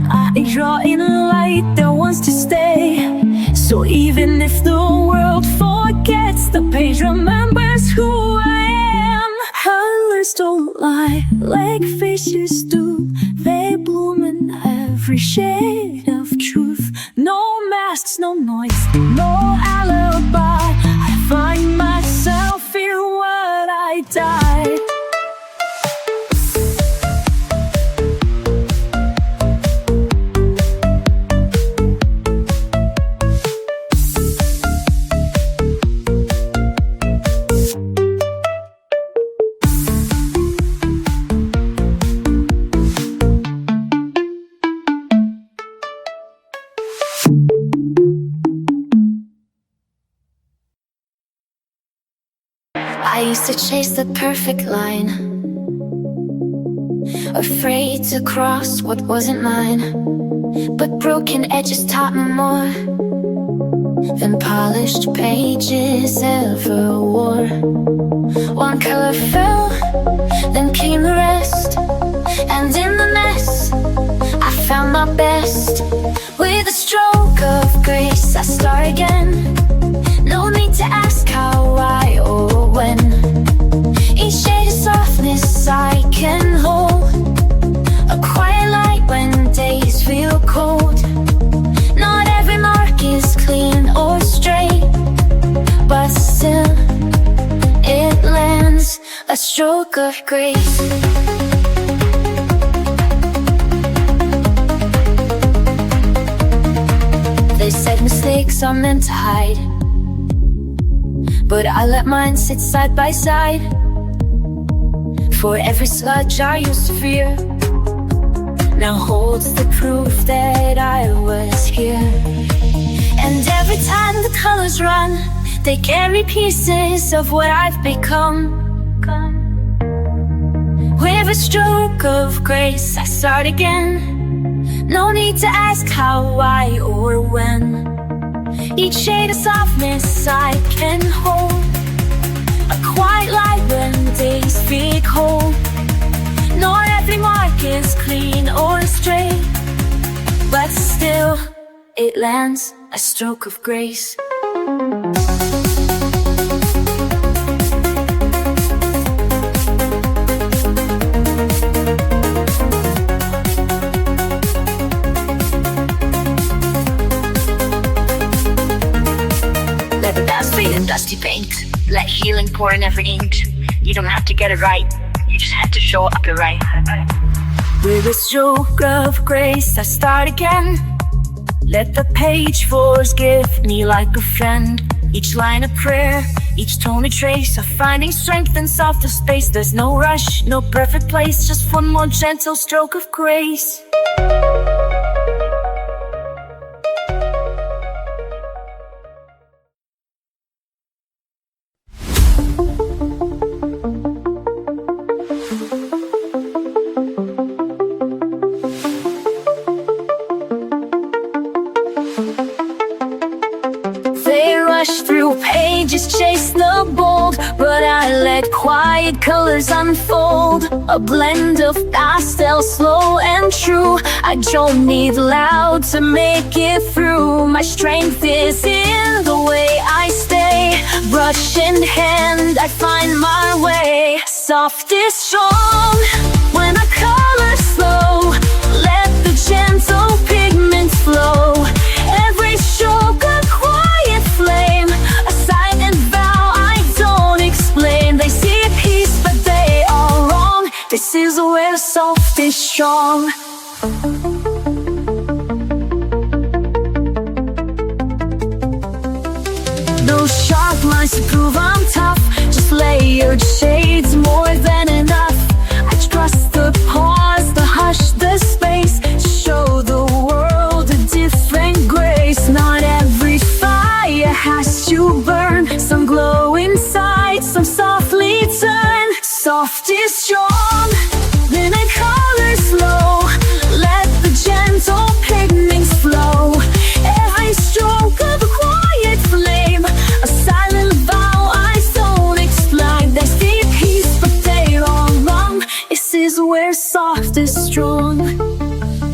I draw in light that wants to stay. So even if the world forgets, the page remembers who I am. Colors don't lie like faces do. They bloom in every shade of truth. No masks, no noise, no alibi. I find myself in what I die. I used to chase the perfect line, afraid to cross what wasn't mine. But broken edges taught me more than polished pages ever wore. One color fell, then came the rest, and in the mess I found my best. With a stroke of grace I start again. No need to ask how, why, or when. Each shade of softness I can hold, a quiet light when days feel cold. Not every mark is clean or straight, but still it lands, a stroke of grace. They said mistakes are meant to hide, but I let mine sit side by side. For every sludge I used to fear now holds the proof that I was here. And every time the colors run, they carry pieces of what I've become. With a stroke of grace I start again. No need to ask how, why, or when. Each shade of softness I can hold, a quiet light when days feel cold. Not every mark is clean or straight, but still it lands, a stroke of grace. Let the past fade in dusty paint. Let healing pour in every ink. You don't have to get it right, you just have to show up the right. With a stroke of grace I start again. Let the page forgive me like a friend. Each line a prayer, each tone a trace of finding strength in softer space. There's no rush, no perfect place, just one more gentle stroke of grace. Through pages, chase the bold, but I let quiet colors unfold. A blend of pastel, slow and true. I don't need loud to make it through. My strength is in the way I stay. Brush in hand, I find my way. Soft is strong when I color slow. Let the gentle pigments flow. Every stroke a quiet flame, a silent vow I don't explain. They see peace but they are wrong. This is where soft is strong. No sharp lines to prove I'm tough, just layered shades more than enough. I trust the pause, the hush, the space, to show the world a different grace. Not every fire has to burn, some glow inside, some softly turn. Soft is strong, then I color slow. Let the gentle pigments flow. Every stroke of a quiet flame, a silent vow I don't explain. They see peace but they is where soft is strong.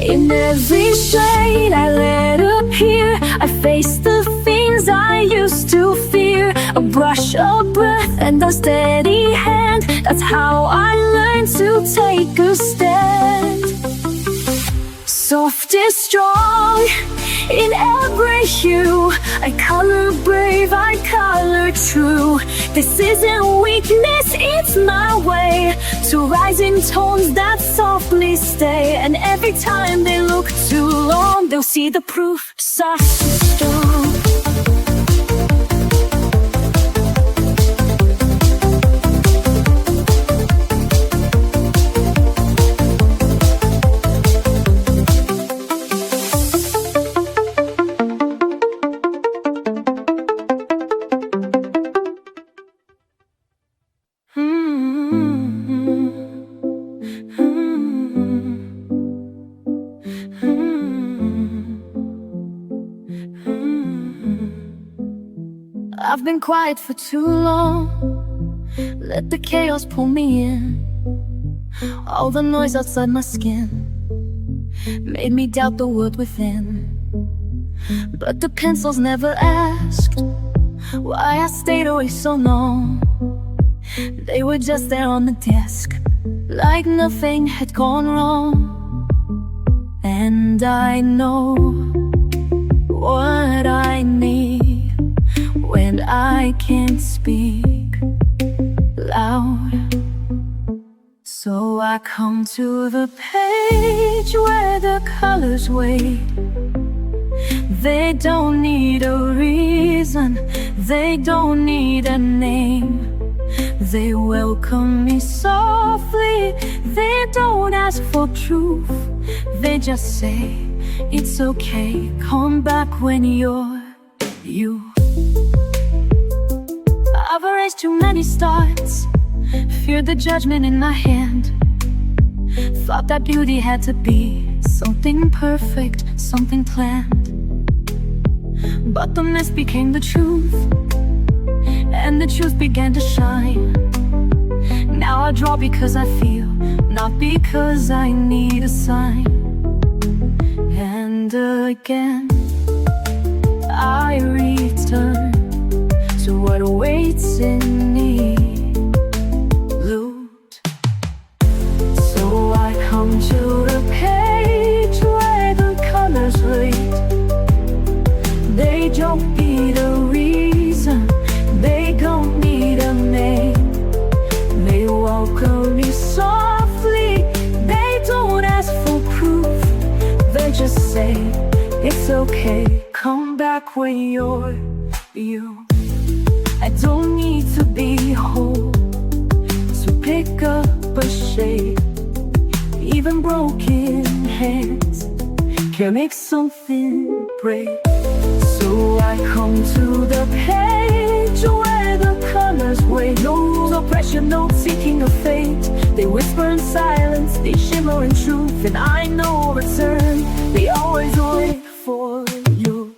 In every shade I let appear, I face the things I used to fear. A brush, a breath, and a steady hand, that's how I learned to take a stand. Soft is strong in every hue. I color brave, I color true. This isn't weakness, it's my way to rise in tones that softly stay. And every time they look too long, they'll see the proof. Soft is strong. I've been quiet for too long. Let the chaos pull me in. All the noise outside my skin made me doubt the word within. But the pencils never asked why I stayed away so long. They were just there on the desk, like nothing had gone wrong. And I know what I need when I can't speak loud. So I come to the page where the colors wait. They don't need a reason, they don't need a name. They welcome me softly, they don't ask for proof. They just say, it's okay, come back when you're you. I've erased too many starts, feared the judgment in my hand. Thought that beauty had to be something perfect, something planned. But the mist became the truth, and the truth began to shine. Now I draw because I feel, not because I need a sign. And again I return to what awaits in me. Loot. So I come to the page where the colors wait. They don't need a reason, they don't need a name. They welcome me softly, they don't ask for proof. They just say, it's okay, come back when you're you. I don't need to be whole to pick up a shade. Even broken hands can make something break. So I come to the page where the colors wait. No rules, no pressure, no seeking of fate. They whisper in silence, they shimmer in truth. And I know return, they always wait for you.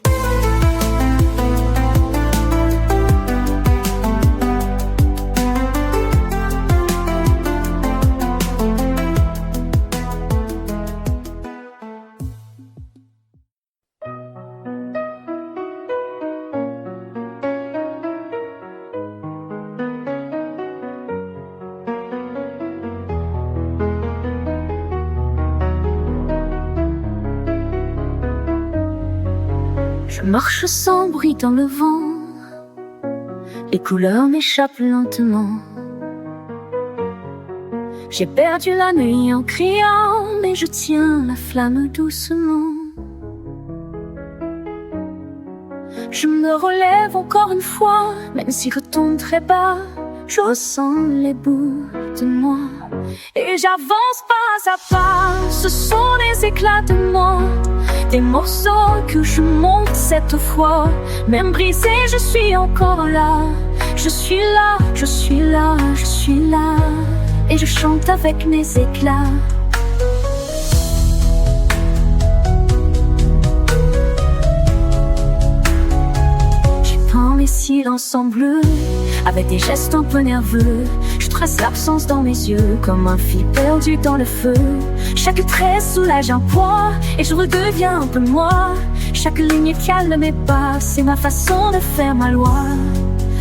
Je marche sans bruit dans le vent, les couleurs m'échappent lentement. J'ai perdu la nuit en criant, mais je tiens la flamme doucement. Je me relève encore une fois, même si je tombe très bas, je ressens les bouts de moi. Et j'avance pas à pas, ce sont des éclats de moi, des morceaux que je monte cette fois. Même brisé, je suis encore là. Je suis là, je suis là, je suis là. Et je chante avec mes éclats. J'ai peint mes silences en bleu, Avec des gestes un peu nerveux, je trace l'absence dans mes yeux, comme un fil perdu dans le feu. Chaque trait soulage un poids, et je redeviens un peu moi. Chaque ligne calme mes pas, c'est ma façon de faire ma loi.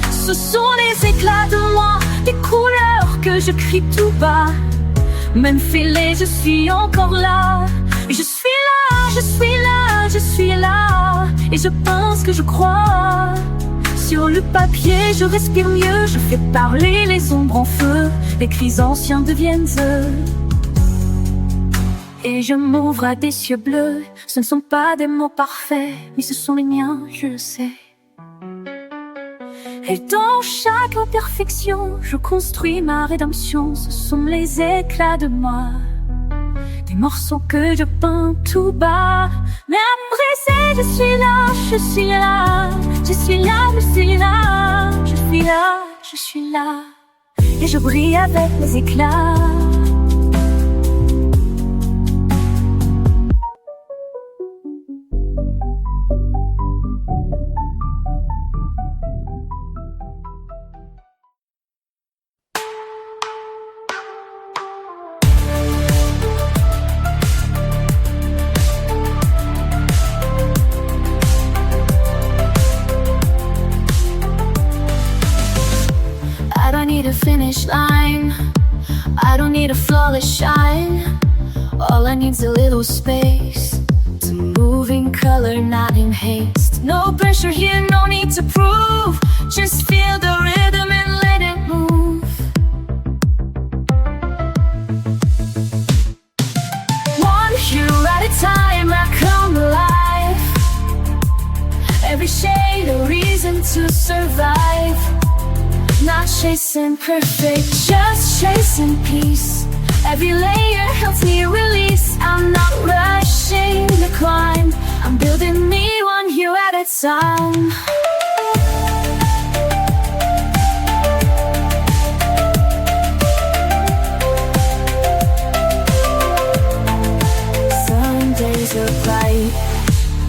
Ce sont les éclats de moi, des couleurs que je crie tout bas. Même fêlée, je suis encore là. Je suis là, je suis là, je suis là. Et je pense que je crois. Sur le papier, je respire mieux. Je fais parler les ombres en feu. Les cris anciens deviennent eux. Et je m'ouvre à des cieux bleus. Ce ne sont pas des mots parfaits, mais ce sont les miens, je le sais. Et dans chaque imperfection, je construis ma rédemption. Ce sont les éclats de moi, des morceaux que je peins tout bas. Même brisé, je suis là, je suis là. Je suis là, je suis là. Je suis là, je suis là. Et je brille avec les éclats. I don't need a finish line, I don't need a flawless shine. All I need's a little space to move in color, not in haste. No pressure here, no need to prove. Just feel the rhythm and let it move. One hue at a time, I come alive. Every shade a reason to survive. Not chasing perfect, just chasing peace. Every layer helps me release. I'm not rushing the climb, I'm building me one hue at a time. Some days are bright,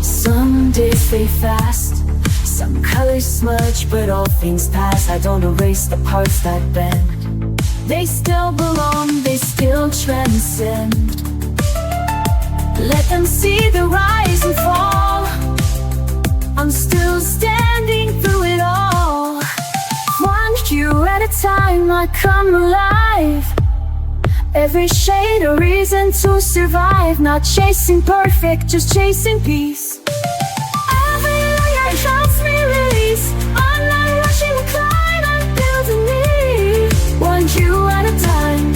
some days fade fast. Some colors smudge, but all things pass. I don't erase the parts that bend. They still belong, they still transcend. Let them see the rise and fall. I'm still standing through it all. One hue at a time, I come alive. Every shade a reason to survive. Not chasing perfect, just chasing peace. Every layer helps me release. I'm not rushing the climb, I'm building me one hue at a time.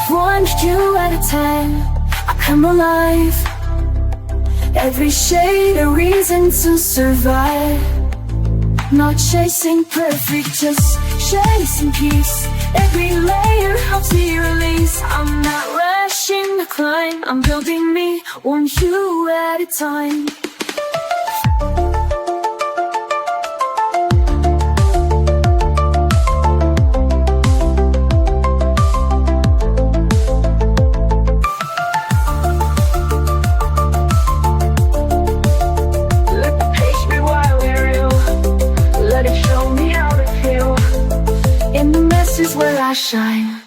One hue at a time, I come alive. Every shade a reason to survive. Not chasing perfect, just chasing peace. Every layer helps me release. I'm not rushing the climb, I'm building me one hue at a time. Let the pace be wild and real. Let it show me how to feel. In the mess is where I shine.